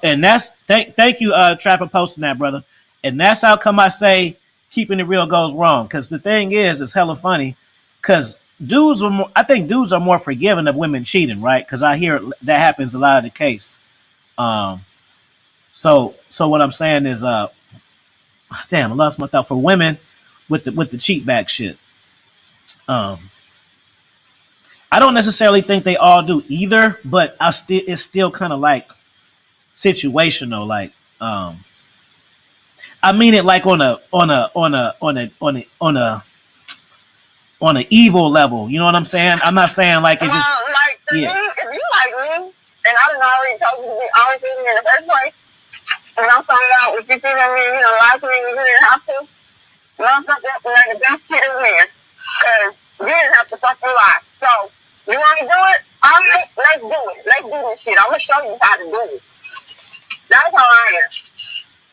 And that's thank you, Trav, for posting that, brother. And that's how come I say keeping it real goes wrong. Because the thing is, it's hella funny. Because I think dudes are more forgiving of women cheating, right? Because I hear that happens a lot of the case. So what I'm saying is, damn, I lost my thought. For women with the cheat back shit, I don't necessarily think they all do either, but it's still kind of like situational. Like, I mean it like on an evil level. You know what I'm saying? I'm not saying like it's just like to me, if you like me, and I done already told you to be honest with me in the first place, and I'm finding out if you feel me, you know, lie to me, you didn't have to. You know, that's like the best kid in there, because you didn't have to fucking lie. So you want to do it? All right, let's do it. Let's do this shit. I'm gonna show you how to do it. That's how I am.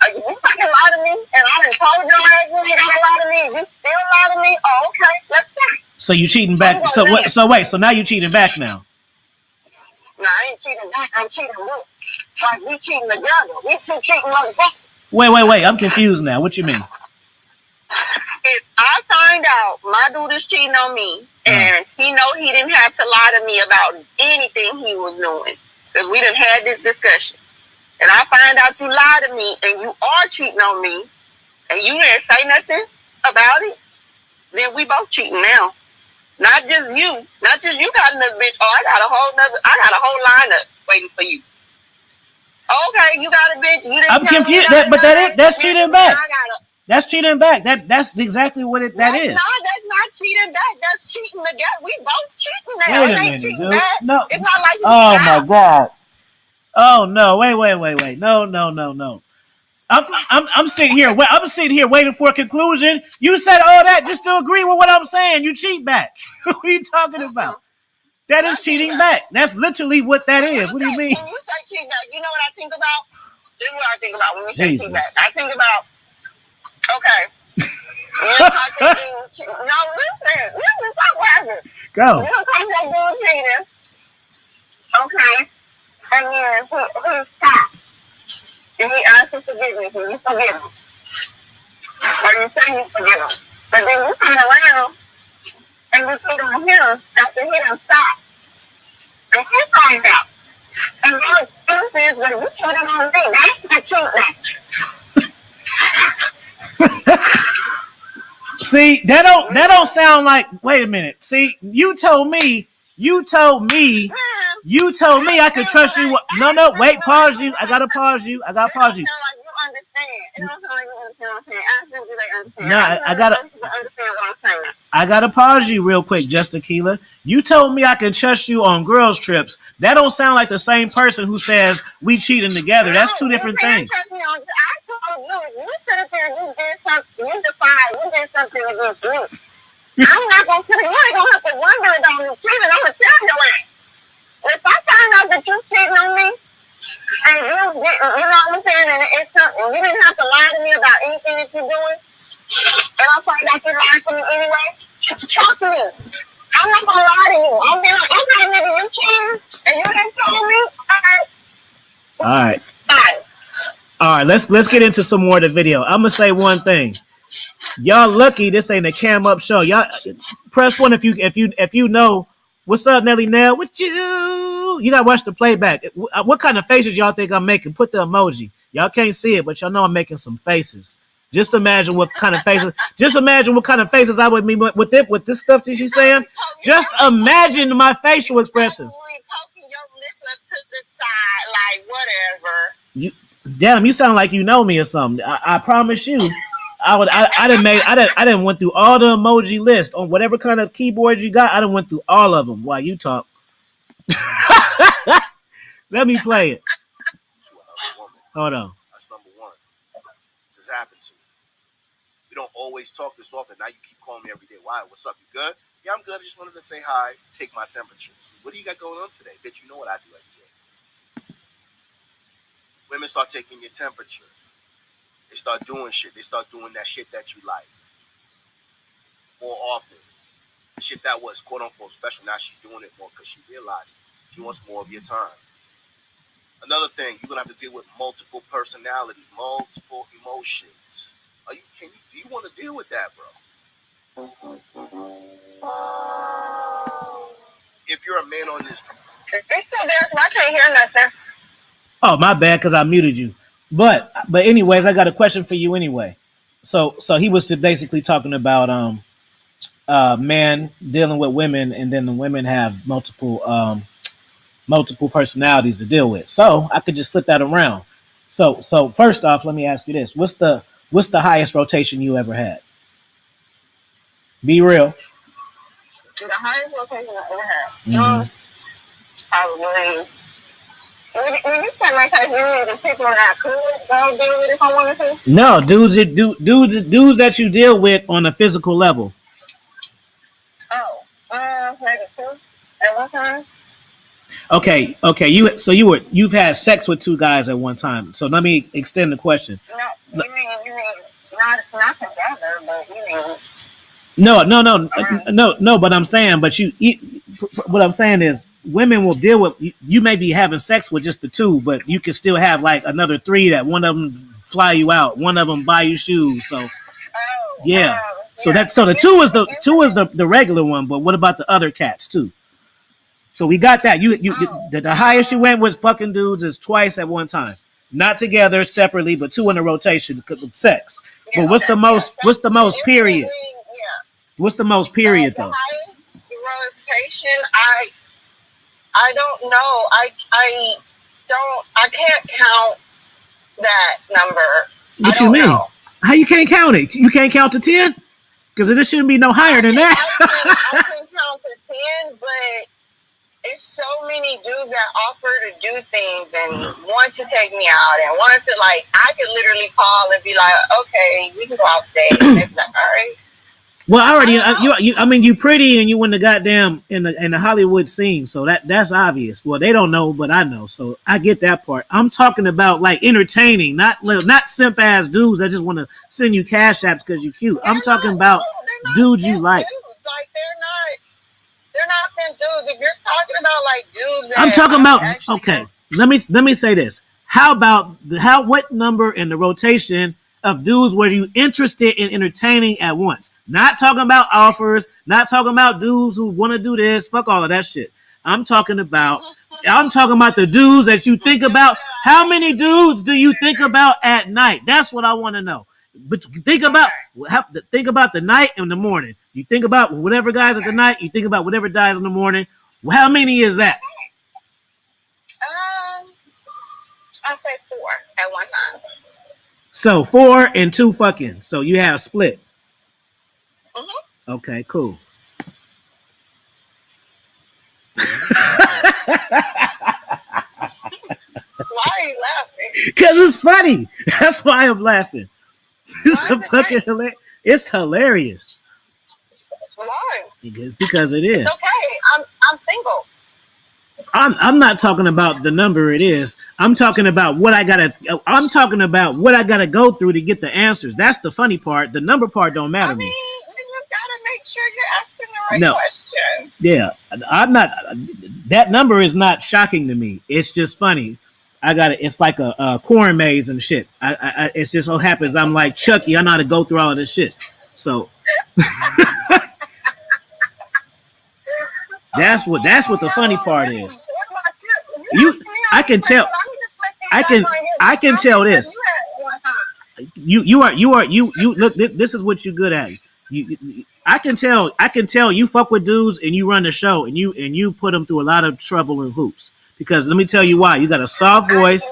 Like, if you fucking lie to me, and I done told your ass you ain't gonna lie to me, you still lie to me, oh, okay, let's do it. So you cheating back? So now you cheating back now? No, I ain't cheating back. I'm cheating with. Like, we cheating together. We two cheating motherfuckers. Wait. I'm confused now. What you mean? If I find out my dude is cheating on me, and he know he didn't have to lie to me about anything he was doing, because we done had this discussion, and I find out you lie to me, and you are cheating on me, and you didn't say nothing about it, then we both cheating now. Not just you got another bitch. Oh, I got a whole lineup waiting for you. Okay, you got a bitch. You didn't. I'm confused. That's cheating back. That's cheating back. That's exactly what that is. No, that's not cheating back. That's cheating together. We both cheating now. Wait a minute, dude. Back. No, it's not like. Oh my god. Oh no! Wait! No! I'm sitting here. I'm sitting here waiting for a conclusion. You said all that just to agree with what I'm saying. You cheat back. What are you talking about? That is cheating back. That's literally what that is. What do you mean? When you say cheat back, you know what I think about? This is what I think about when you say cheat back. I think about, okay. No, listen, stop laughing. Go. You don't come to doing cheating. Okay. And then he stopped. And he asked for forgiveness, and you forgive him. Or you say you forgive him. But then you turn around and you cheat on him after he done stopped. And he finds out. And your excuse is, well, you cheated on me. That's the treatment. See, that don't sound like. Wait a minute. See, you told me I could trust you. No, wait, pause you. I gotta pause you. It don't sound like you understand. It don't sound like you understand what I'm saying. I simply understand. No, I gotta understand what I'm saying. I gotta pause you real quick, just Tequila. You told me I could trust you on girls' trips. That don't sound like the same person who says we cheating together. That's two different things. I told you, you sit up there, you did something, you defied, you did something against me. I'm not gonna sit here, you ain't gonna have to wonder about me cheating. I'm gonna tell your ass. If I find out that you cheating on me, and you know what I'm saying, and it's something, you didn't have to lie to me about anything that you're doing, and I find out you're lying to me anyway, talk to me. I'm not gonna lie to you. I'm be like, okay, nigga, you cheating, and you didn't tell me, All right, let's get into some more of the video. I'm gonna say one thing. Y'all lucky this ain't a cam up show. Y'all press one if you know. What's up, Nelly Nell? With you? You gotta watch the playback. What kind of faces y'all think I'm making? Put the emoji. Y'all can't see it, but y'all know I'm making some faces. Just imagine what kind of faces. Just imagine what kind of faces I would mean with this stuff that she's saying. Just imagine my facial expressions. Poking your lips up to the side, like whatever. Damn, you sound like you know me or something. I promise you. I didn't went through all the emoji list on whatever kind of keyboard you got. I done went through all of them while you talk. Let me play it. To another woman. Hold on. That's number one. This has happened to me. We don't always talk this often. Now you keep calling me every day. Why? What's up? You good? Yeah, I'm good. I just wanted to say hi, take my temperature. See, what do you got going on today? Bitch, you know what I do every day. Women start taking your temperature. They start doing shit. They start doing that shit that you like. More often. Shit that was quote unquote special. Now she's doing it more because she realizes she wants more of your time. Another thing, you're gonna have to deal with multiple personalities, multiple emotions. Do you want to deal with that, bro? If you're a man on this, It's still there, so I can't hear nothing. Oh, my bad, because I muted you. But anyways, I got a question for you anyway. So he was basically talking about men dealing with women, and then the women have multiple personalities to deal with. So I could just flip that around. So first off, let me ask you this: what's the highest rotation you ever had? Be real. The highest rotation I ever had. Probably. When you say my type, you mean the people that I could go deal with if I wanted to? No, dudes that you deal with on a physical level. Oh, maybe two at one time. Okay. You've had sex with two guys at one time. So let me extend the question. No, you mean not together, but you mean. No. But I'm saying, what I'm saying is, women will deal with you. May be having sex with just the two, but you can still have like another three that one of them fly you out, one of them buy you shoes. So yeah. So the two is the regular one. But what about the other cats too? So we got that. The highest you went with fucking dudes is twice at one time, not together, separately, but two in a rotation because of sex. But what's the most period? What's the most period though? The highest rotation, I don't know. I can't count that number. What you mean? Know. How you can't count it? You can't count to 10? Because it shouldn't be no higher than that. I can count to 10, but it's so many dudes that offer to do things and want to take me out and want to, like, I could literally call and be like, okay, we can go out today. And they'd be like, all right. Well, you pretty and you in the goddamn in the Hollywood scene, so that's obvious. Well, they don't know, but I know, so I get that part. I'm talking about like entertaining, not simp ass dudes that just want to send you cash apps because you cute. I'm talking about dudes you like. Like they're not simp dudes. If you're talking about like dudes, I'm talking about okay. Let me say this. How about what number in the rotation of dudes where you interested in entertaining at once. Not talking about offers, not talking about dudes who want to do this. Fuck all of that shit. I'm talking about the dudes that you think about. How many dudes do you think about at night? That's what I want to know. But think about the night and the morning. You think about whatever guys at the night. You think about whatever guys in the morning. Well, how many is that? I'll say 4 at one time. So 4 and 2 fucking. So you have split. Mm-hmm. Okay, cool. Why are you laughing? Because it's funny. That's why I'm laughing. It's a fucking hilarious. It's hilarious. Why? Because it is. It's okay. I'm single. I'm not talking about the number it is. I'm talking about what I gotta go through to get the answers. That's the funny part. The number part don't matter to me. You just gotta make sure you're asking the right question. Yeah, I'm not. That number is not shocking to me. It's just funny. It's like a corn maze and shit. It just so happens I'm like Chucky. I know how to go through all of this shit. So that's what the funny part is. I can tell this. You look. This is what you're good at. I can tell you fuck with dudes and you run the show and you put them through a lot of trouble and hoops. Because let me tell you why. You got a soft voice.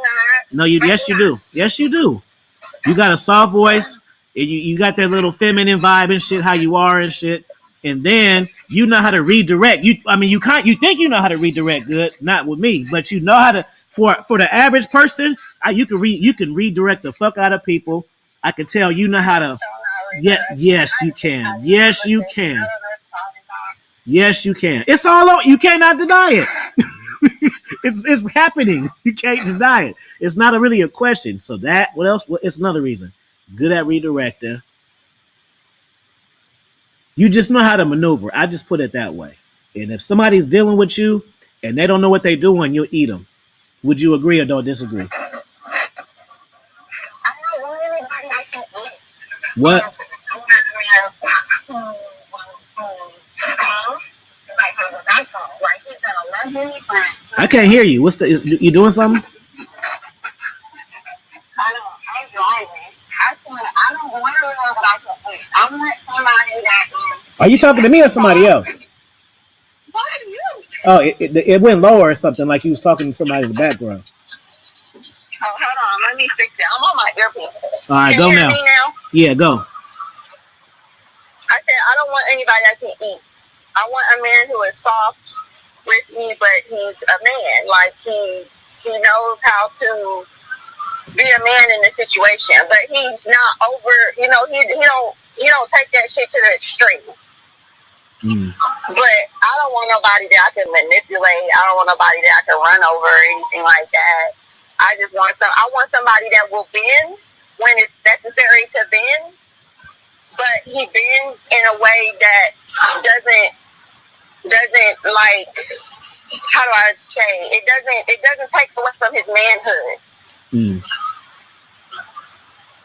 No, yes you do. Yes you do. You got a soft voice. And you got that little feminine vibe and shit. How you are and shit. And then you know how to redirect. You think you know how to redirect good. Not with me, but you know how to. For the average person, you can redirect the fuck out of people. I can tell you know how to. Yes, you can. Yes, you can. Yes, you can. It's all over. You cannot deny it. It's happening. You can't deny it. It's not really a question. So what else? It's another reason. Good at redirecting. You just know how to maneuver. I just put it that way. And if somebody's dealing with you and they don't know what they're doing, you'll eat them. Would you agree or don't disagree? What? I can't hear you. You doing something? I'm driving. I don't want to know what I can eat. I want somebody that. Are you talking to me or somebody else? What are you? Oh, it went lower or something, like you was talking to somebody in the background. Oh, hold on. Let me fix it. I'm on my earpiece. All right, Can go you hear now. me now? Yeah, go. I said I don't want anybody that can eat. I want a man who is soft with me, but he's a man. Like he knows how to be a man in the situation, but he's not over. He don't take that shit to the extreme. But I don't want nobody that I can manipulate. I don't want nobody that I can run over or anything like that. I want somebody that will bend when it's necessary to bend, but he bends in a way that doesn't like, how do I say, it doesn't take away from his manhood.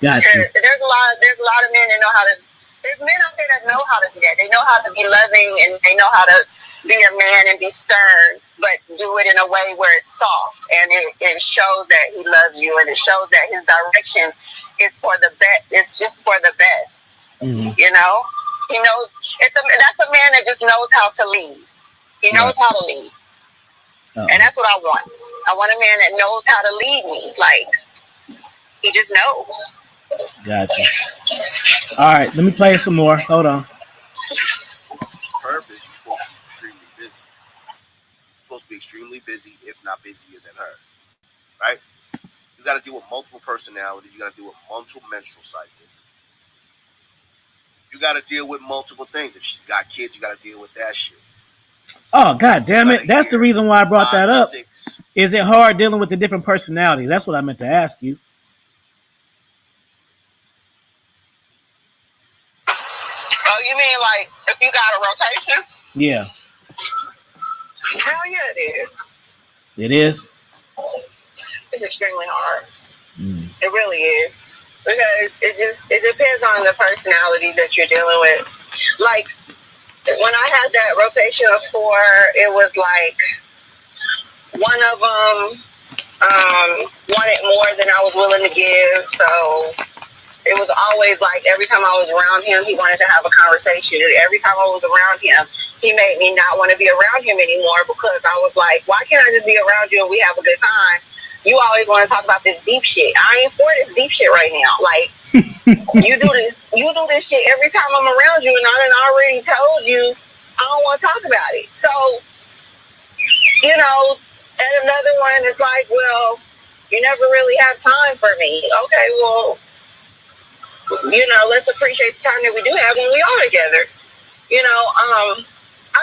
Gotcha. There's a lot of men that know how to. There's men out there that know how to do that. They know how to be loving and they know how to be a man and be stern, but do it in a way where it's soft and it shows that he loves you and it shows that his direction is for the best. It's just for the best. You know, he knows. That's a man that just knows how to lead. He knows how to lead, and that's what I want. I want a man that knows how to lead me. Like he just knows. Gotcha. All right, let me play some more. Hold on. Purpose, you're supposed to be extremely busy. You're supposed to be extremely busy, if not busier than her. Right? You got to deal with multiple personalities. You got to deal with multiple menstrual cycles. You got to deal with multiple things. If she's got kids, you got to deal with that shit. Oh, God damn it. That's the reason why I brought that up. Is it hard dealing with the different personalities? That's what I meant to ask you. Oh, you mean like if you got a rotation? Yeah. Hell yeah, it is. It is? It's extremely hard. It really is. because it depends on the personality that you're dealing with. Like when I had that rotation of 4, it was like one of them wanted more than I was willing to give, so it was always like every time I was around him, he wanted to have a conversation. And every time I was around him, he made me not want to be around him anymore because I was like, why can't I just be around you and we have a good time? You always want to talk about this deep shit. I ain't for this deep shit right now. Like, you do this shit every time I'm around you, and I done already told you I don't want to talk about it. So, you know, and another one is like, well, you never really have time for me. Okay, well, you know, let's appreciate the time that we do have when we are together. You know, I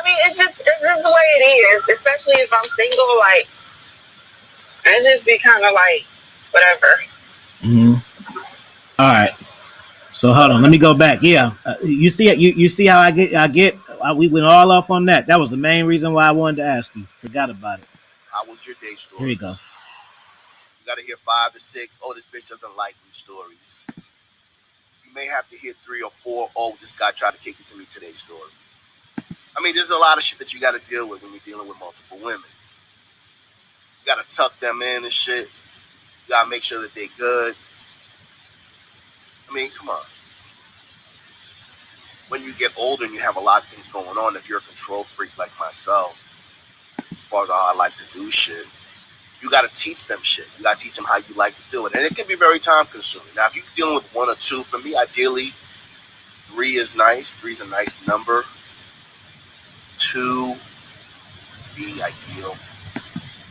mean, it's just the way it is, especially if I'm single, like, it just be kind of like, whatever. Mm-hmm. All right. So hold on, let me go back. Yeah, you see it. You see how we went all off on that. That was the main reason why I wanted to ask you. Forgot about it. How was your day story? Here you go. You got to hear 5 to 6. Oh, this bitch doesn't like me stories. You may have to hear 3 or 4. Oh, this guy tried to kick it to me today stories. I mean, there's a lot of shit that you got to deal with when you're dealing with multiple women. You got to tuck them in and shit. You got to make sure that they're good. I mean, come on. When you get older and you have a lot of things going on, if you're a control freak like myself, as far as how I like to do shit, you got to teach them shit. You got to teach them how you like to do it. And it can be very time consuming. Now, if you're dealing with 1 or 2, for me, ideally, 3 is nice. 3 is a nice number. 2 be ideal.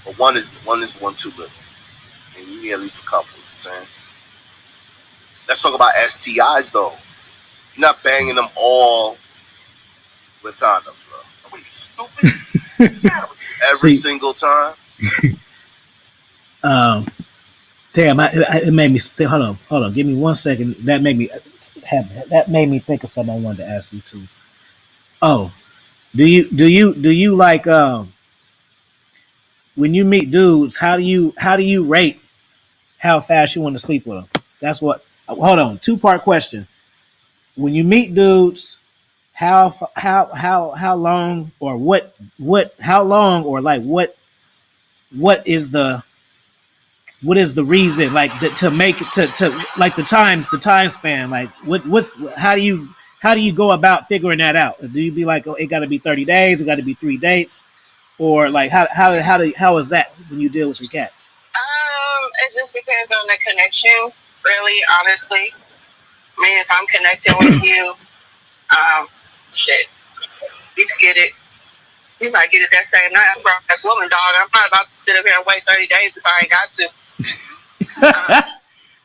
But 1 is one too little. And you need at least a couple. You know what I'm saying? Let's talk about STIs, though. You're not banging them all with condoms, bro. Are you stupid? Every single time? Damn, it made me. Hold on. Give me 1 second. That made me think of something I wanted to ask you too. Oh, do you like when you meet dudes? How do you rate how fast you want to sleep with them? That's what. Hold on. 2-part question. When you meet dudes, how long or what is the reason like to make it to like the time span, like how do you go about figuring that out? Do you be like, oh, it got to be 30 days, it got to be 3 dates, or like how is that when you deal with your cats? It just depends on the connection, really, honestly. I mean, if I'm connecting with you, shit, you can get it. You might get it that same night. I'm a grown-ass woman, dog. I'm not about to sit up here and wait 30 days if I ain't got to.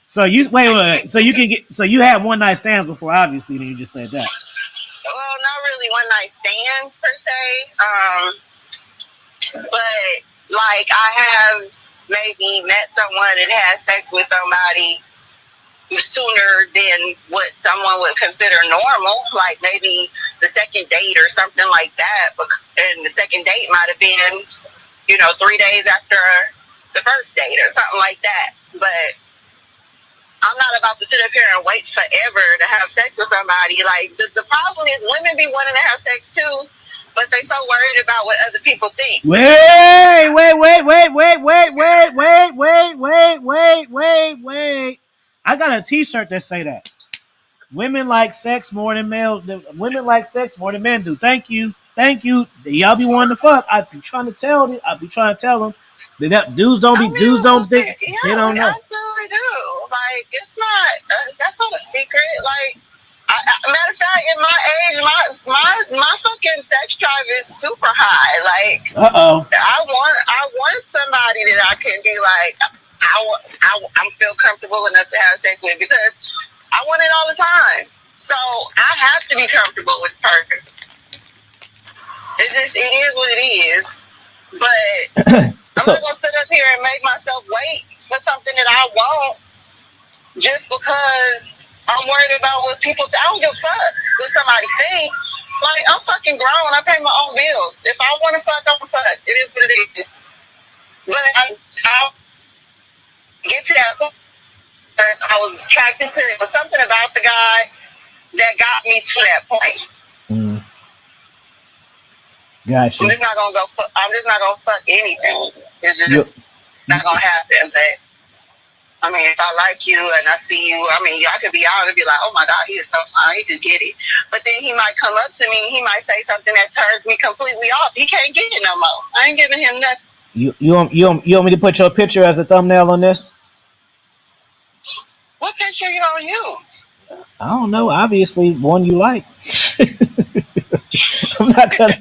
So you wait. So you can get. So you had one night stands before, obviously. Then you just said that. Well, not really one night stands per se. But like I have maybe met someone and had sex with somebody sooner than what someone would consider normal, like maybe the second date or something like that. And the second date might have been, 3 days after the first date or something like that. But I'm not about to sit up here and wait forever to have sex with somebody. Like the problem is women be wanting to have sex too, but they so worried about what other people think. Wait. I got a T-shirt that say that. Women like sex more than males. Women like sex more than men do. Thank you. Y'all be wanting to fuck. I be trying to tell them. That dudes don't think. Yeah, they don't know. Absolutely do. Like it's not. That's not a secret. Like, matter of fact, in my age, my fucking sex drive is super high. Like, I want somebody that I can be like. I'm feel comfortable enough to have sex with because I want it all the time. So I have to be comfortable with the person. It is what it is. But I'm not gonna sit up here and make myself wait for something that I want just because I'm worried about what people think. I don't give a fuck what somebody think. Like, I'm fucking grown. I pay my own bills. If I want to fuck, I'm gonna fuck. It is what it is. But I'll get to that point. I was attracted to. It was something about the guy that got me to that point. Mm. Gotcha. I'm just not gonna fuck anything. It's just not gonna happen. But I mean, if I like you and I see you, I mean, I could be out and be like, oh my God, he is so fine, he could get it. But then he might come up to me, he might say something that turns me completely off. He can't get it no more. I ain't giving him nothing. You want me to put your picture as a thumbnail on this? What picture you gonna use? I don't know. Obviously, one you like. I'm not gonna.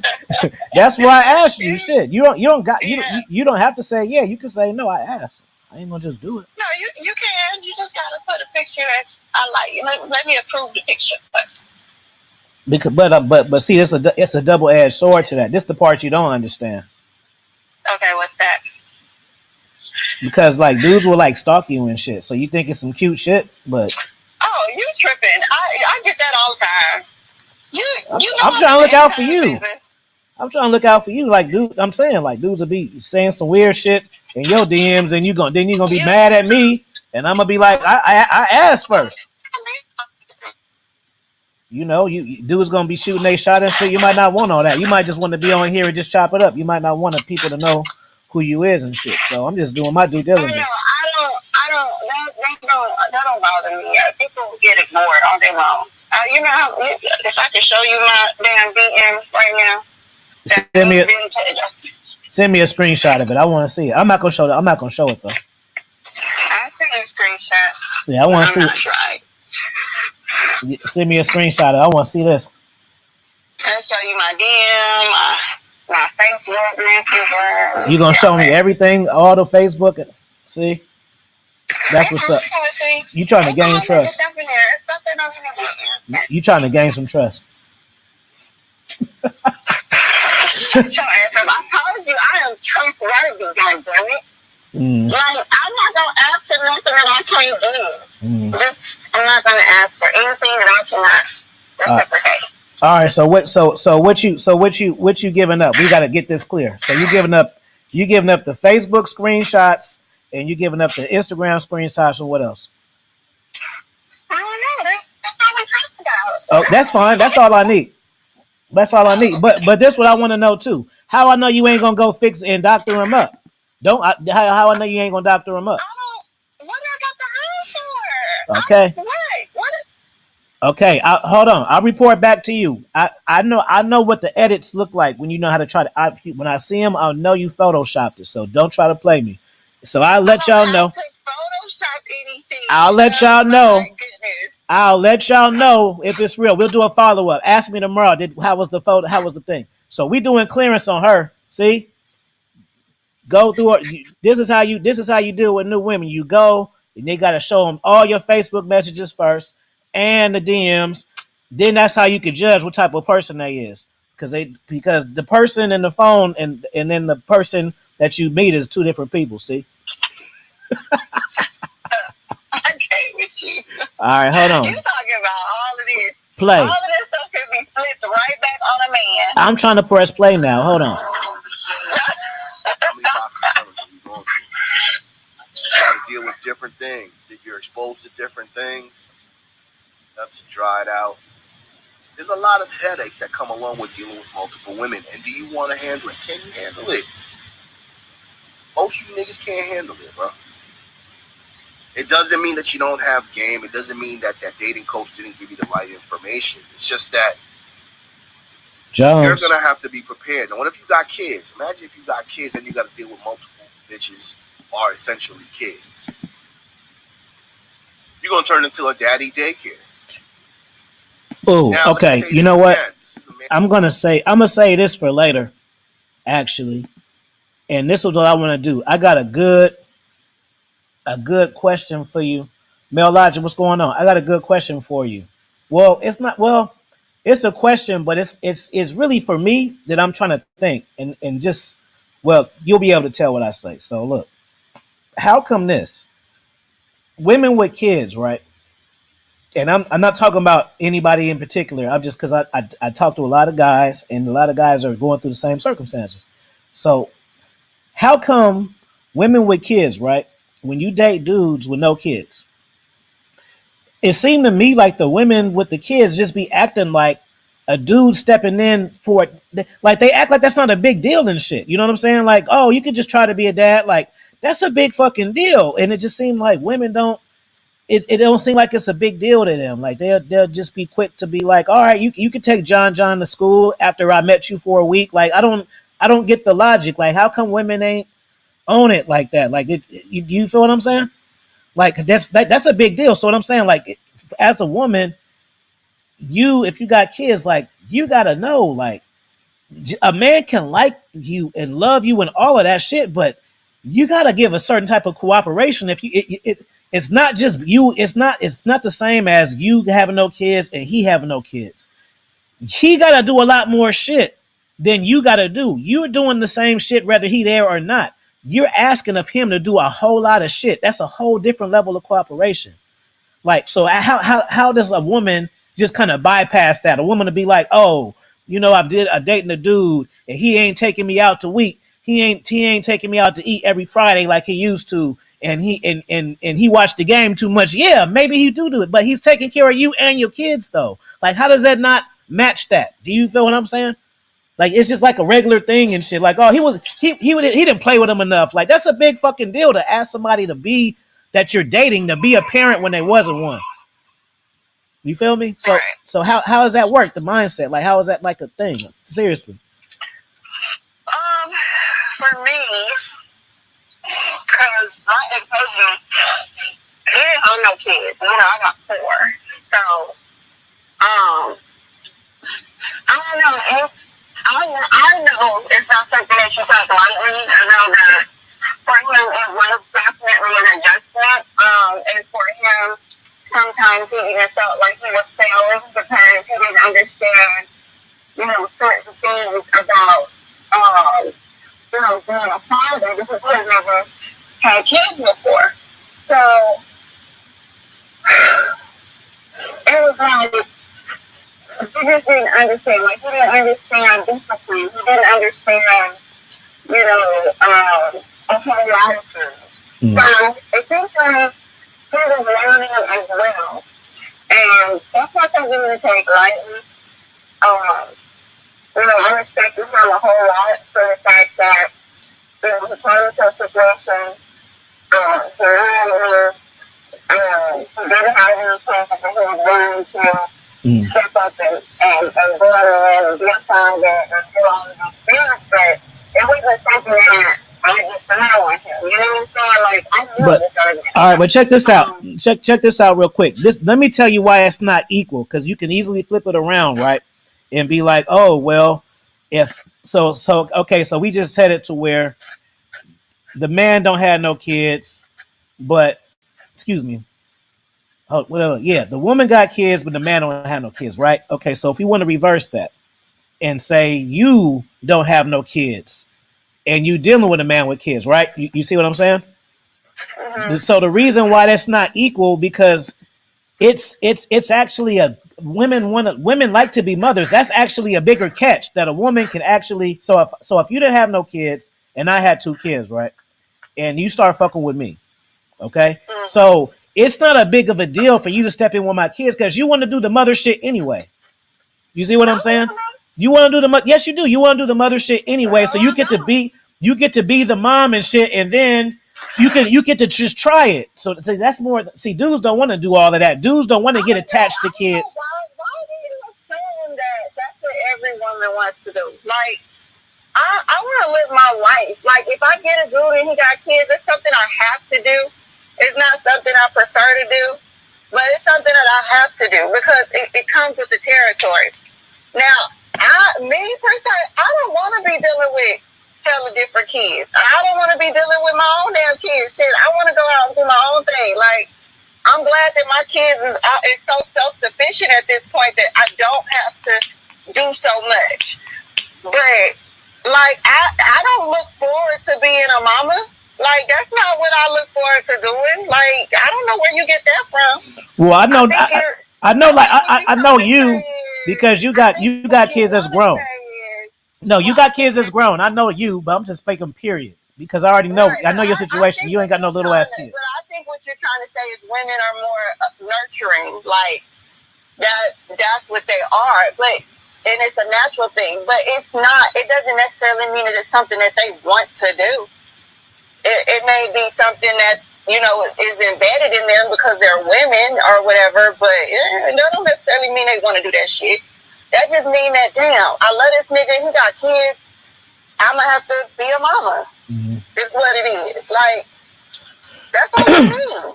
That's why I asked you. Shit, you don't have to say yeah. You can say no. I asked. I ain't gonna just do it. No, you can. You just gotta put a picture that I like. Let me approve the picture first. Because, but see, it's a double-edged sword to that. This the part you don't understand. Okay, what's that? Because like dudes will like stalk you and shit. So you think it's some cute shit, but oh, you tripping? I get that all the time. You know I'm trying to look out for you. I'm trying to look out for you. Like dude, I'm saying like dudes will be saying some weird shit in your DMs, and you're gonna be mad at me, and I'm gonna be like, I asked first. You know, you dudes gonna be shooting they shot and shit. You might not want all that. You might just want to be on here and just chop it up. You might not want people to know who you is and shit. So I'm just doing my due diligence. That don't bother me. People get ignored all day long. You know how, if I can show you my damn DM right now. Send me a screenshot of it. I want to see it. I'm not gonna show it though. I'll send you a screenshot. Yeah, I want to see it. Send me a screenshot of it. I want to see this. I'll show you my DM, my Facebook, you gonna show me everything, all the Facebook? See? That's what's up. You trying to gain trust. You trying to gain some trust. I told you I am trustworthy, goddammit. Like, I'm not going to ask for nothing that I can't do. I'm not going to ask for anything that I cannot reciprocate. All right, what you giving up? We got to get this clear. So you giving up the Facebook screenshots, and you giving up the Instagram screenshots, and what else? I don't know. That's all we talked about. Oh, that's fine. That's all I need. That's all I need. But this what I want to know too. How I know you ain't gonna go fix and doctor him up? How I know you ain't gonna doctor him up? What I got the home for? Okay. What? Okay. Hold on. I'll report back to you. I know what the edits look like when you know how to try to. When I see them, I'll know you photoshopped it. So don't try to play me. So I'll let y'all know. I'll let y'all know. I'll let y'all know if it's real. We'll do a follow up. Ask me tomorrow. How was the photo? How was the thing? So we doing clearance on her. See, go through it. This is how you deal with new women. You go and they gotta show them all your Facebook messages first and the DMs. Then that's how you can judge what type of person they is. Because the person in the phone and then the person that you meet is two different people. See. With you. All right, hold on. You talking about all of this? Play. All of this stuff can be flipped right back on a man. I'm trying to press play now. Hold on. You got to deal with different things. You're exposed to different things. That's dried out. There's a lot of headaches that come along with dealing with multiple women. And do you want to handle it? Can you handle it? Most you niggas can't handle it, bro. It doesn't mean that you don't have game. It doesn't mean that dating coach didn't give you the right information. It's just that you're going to have to be prepared. Now, what if you got kids? Imagine if you got kids and you got to deal with multiple bitches are essentially kids. You're going to turn into a daddy daycare. Oh, okay. You know what? I'm going to say this for later, actually. And this is what I want to do. I got a good question for you. Mel Logic, what's going on? I got a good question for you. It's a question, but it's really for me that I'm trying to think and just, you'll be able to tell what I say. So look, how come this? Women with kids, right? And I'm not talking about anybody in particular. I'm just because I talk to a lot of guys, and a lot of guys are going through the same circumstances. So how come women with kids, right? When you date dudes with no kids, it seemed to me like the women with the kids just be acting like a dude stepping in for it. Like they act like that's not a big deal and shit. You know what I'm saying? Like, oh, you could just try to be a dad. Like that's a big fucking deal. And it just seemed like women don't. It don't seem like it's a big deal to them. Like they'll just be quick to be like, all right, you could take John to school after I met you for a week. Like I don't get the logic. Like how come women ain't own it like that? Like you feel what I'm saying? Like that's a big deal. So what I'm saying, like as a woman, if you got kids, like you gotta know, like a man can like you and love you and all of that shit, but you gotta give a certain type of cooperation. If it's not just you, it's not the same as you having no kids and he having no kids. He gotta do a lot more shit than you gotta do. You're doing the same shit whether he there or not. You're asking of him to do a whole lot of shit. That's a whole different level of cooperation. Like, so how does a woman just kind of bypass that? A woman to be like, oh, you know, I'm dating a dude and he ain't taking me out to eat. He ain't taking me out to eat every Friday like he used to. And he watched the game too much. Yeah, maybe he do it, but he's taking care of you and your kids though. Like, how does that not match that? Do you feel what I'm saying? Like it's just like a regular thing and shit. Like, oh, he didn't play with him enough. Like that's a big fucking deal to ask somebody to be that you're dating to be a parent when they wasn't one. You feel me? So how does that work? The mindset, like how is that like a thing? Seriously. For me, because my ex-husband, he didn't have no kids. You know, I got 4. So, I don't know. I know it's not something that you take lightly. I know that for him it was definitely an adjustment. And for him, sometimes he even felt like he was failing because he didn't understand, you know, certain things about, you know, being a father because he had never had kids before. So it was like, he just didn't understand. Like, he didn't understand discipline. He didn't understand, you know, a whole lot of things. So, essentially, he was learning as well. And that's not something to take lightly. You know, I respect him a whole lot for the fact that, you know, he came into a situation, he didn't have any kids, but he was willing to step up and go in and be a father and do all of those things, but it wasn't something that I just know with him. You know what I'm saying? Like, I knew this already. All right, but check this out. Check this out real quick. Let me tell you why it's not equal, because you can easily flip it around, right? And be like, oh, well, okay, so we just said it to where the man don't have no kids, but excuse me. Oh, well, yeah, the woman got kids, but the man don't have no kids, right? Okay, so if you want to reverse that and say you don't have no kids and you dealing with a man with kids, right? You see what I'm saying? Mm-hmm. So the reason why that's not equal because it's actually women like to be mothers. That's actually a bigger catch that a woman can actually. So if you didn't have no kids and I had 2 kids, right, and you start fucking with me, okay, so it's not a big of a deal for you to step in with my kids because you want to do the mother shit anyway. You see what I'm saying? You want to do yes, you do. You want to do the mother shit anyway, so you get to be the mom and shit, and then you get to just try it. So that's more. See, dudes don't want to do all of that. Dudes don't want to get attached to kids. Why do you assume that that's what every woman wants to do? Like, I want to live my life. Like, if I get a dude and he got kids, it's something I have to do. It's not something I prefer to do, but it's something that I have to do because it comes with the territory. Now, me personally, I don't want to be dealing with hella different kids. I don't want to be dealing with my own damn kids. Shit, I want to go out and do my own thing. Like, I'm glad that my kids is so self-sufficient at this point that I don't have to do so much. But, like, I don't look forward to being a mama. Like, that's not what I look forward to doing. Like, I don't know where you get that from. Well, I know I know you because you got kids that's grown. No, you got kids that's grown. I know you, but I'm just speaking period because I already know. I know your situation. You ain't got no little ass kids. But I think what you're trying to say is women are more nurturing, like that's what they are. But and it's a natural thing, but it's not. It doesn't necessarily mean that it's something that they want to do. It may be something that is embedded in them because they're women or whatever. But that don't necessarily mean they want to do that shit. That just mean that damn, I love this nigga. He got kids. I'ma have to be a mama. Mm-hmm. It's what it is. Like that's all it means.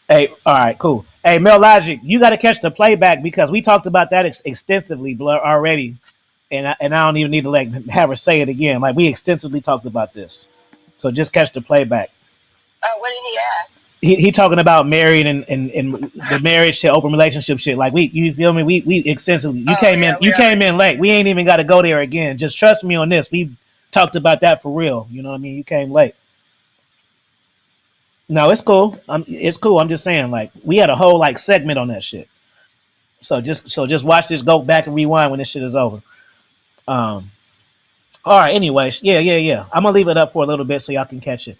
Hey, all right, cool. Hey, Mel Logic, you got to catch the playback because we talked about that extensively already, and I don't even need to have her say it again. Like we extensively talked about this, so just catch the playback. What did he ask? He talking about married and the marriage shit, open relationship shit. Like you feel me? We extensively. You came in late. We ain't even got to go there again. Just trust me on this. We talked about that for real. You know what I mean? You came late. No, it's cool. It's cool. I'm just saying, like, we had a whole segment on that shit. So just watch this. Go back and rewind when this shit is over. All right. Anyways, yeah. I'm gonna leave it up for a little bit so y'all can catch it.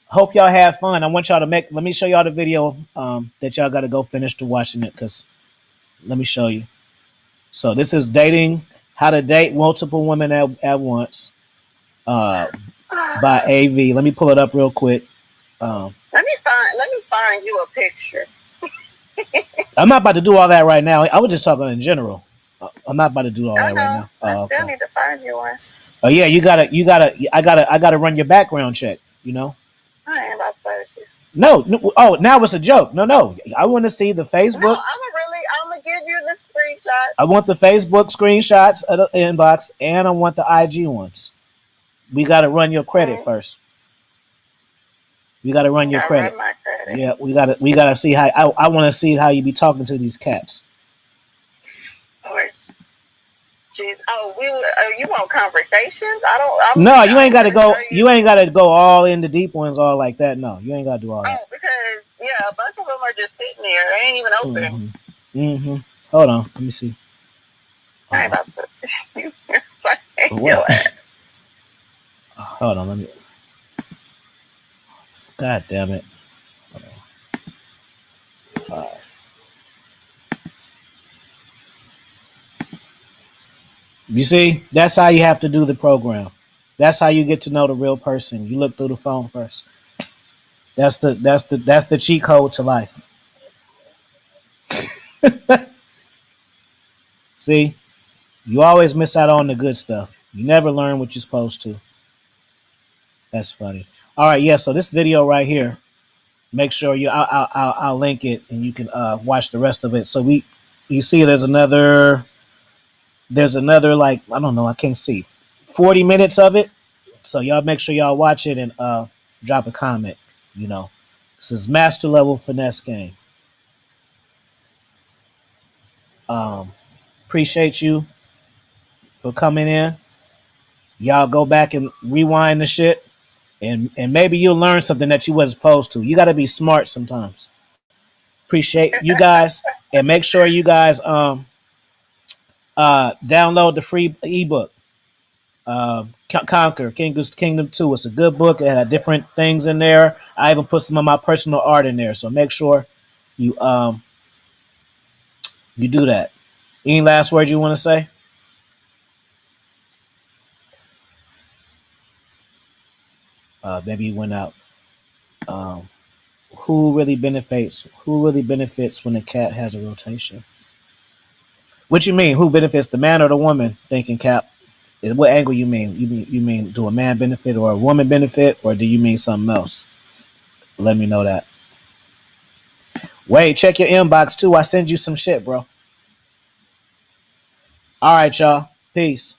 Hope y'all have fun. I want y'all to let me show y'all the video that y'all got to go finish to watching it because let me show you. So this is how to date multiple women at once. By AV. Let me pull it up real quick. Let me find you a picture. I'm not about to do all that right now. I was just talking in general. I'm not about to do all that right now. I still need to find you one. Oh yeah, I gotta run your background check, I ain't about to play with you. No. Oh, now it's a joke. No. I want to see the Facebook. No, I'm gonna give you the screenshot. I want the Facebook screenshots of the inbox and I want the IG ones. We got to run your credit first. We got to run your credit. Run my credit. Yeah, we got to see how. I want to see how you be talking to these cats. Jeez. Oh, you want conversations? No, you ain't got to go. You ain't got to go all in the deep ones, all like that. No, you ain't got to do all that. Oh, because a bunch of them are just sitting there. They ain't even open. Mm-hmm. Hold on, let me see. I ain't about to. What? Hold on, let me. God damn it. You see, that's how you have to do the program. That's how you get to know the real person. You look through the phone first. That's the cheat code to life. See, you always miss out on the good stuff. You never learn what you're supposed to. That's funny. All right, yeah. So this video right here, make sure I'll link it and you can watch the rest of it. So you see, there's another I don't know, I can't see 40 minutes of it. So y'all make sure y'all watch it and drop a comment. This is master level finesse game. Appreciate you for coming in. Y'all go back and rewind the shit. And maybe you'll learn something that you wasn't supposed to. You got to be smart sometimes. Appreciate you guys. And make sure you guys download the free ebook. Conquer Kingdom 2. It's a good book. It had different things in there. I even put some of my personal art in there. So make sure you do that. Any last words you want to say? Maybe you went out. Who really benefits when a cat has a rotation? What you mean? Who benefits, the man or the woman? Thinking Cap. What angle you mean? You mean do a man benefit or a woman benefit, or do you mean something else? Let me know that. Wait, check your inbox too. I send you some shit, bro. All right, y'all. Peace.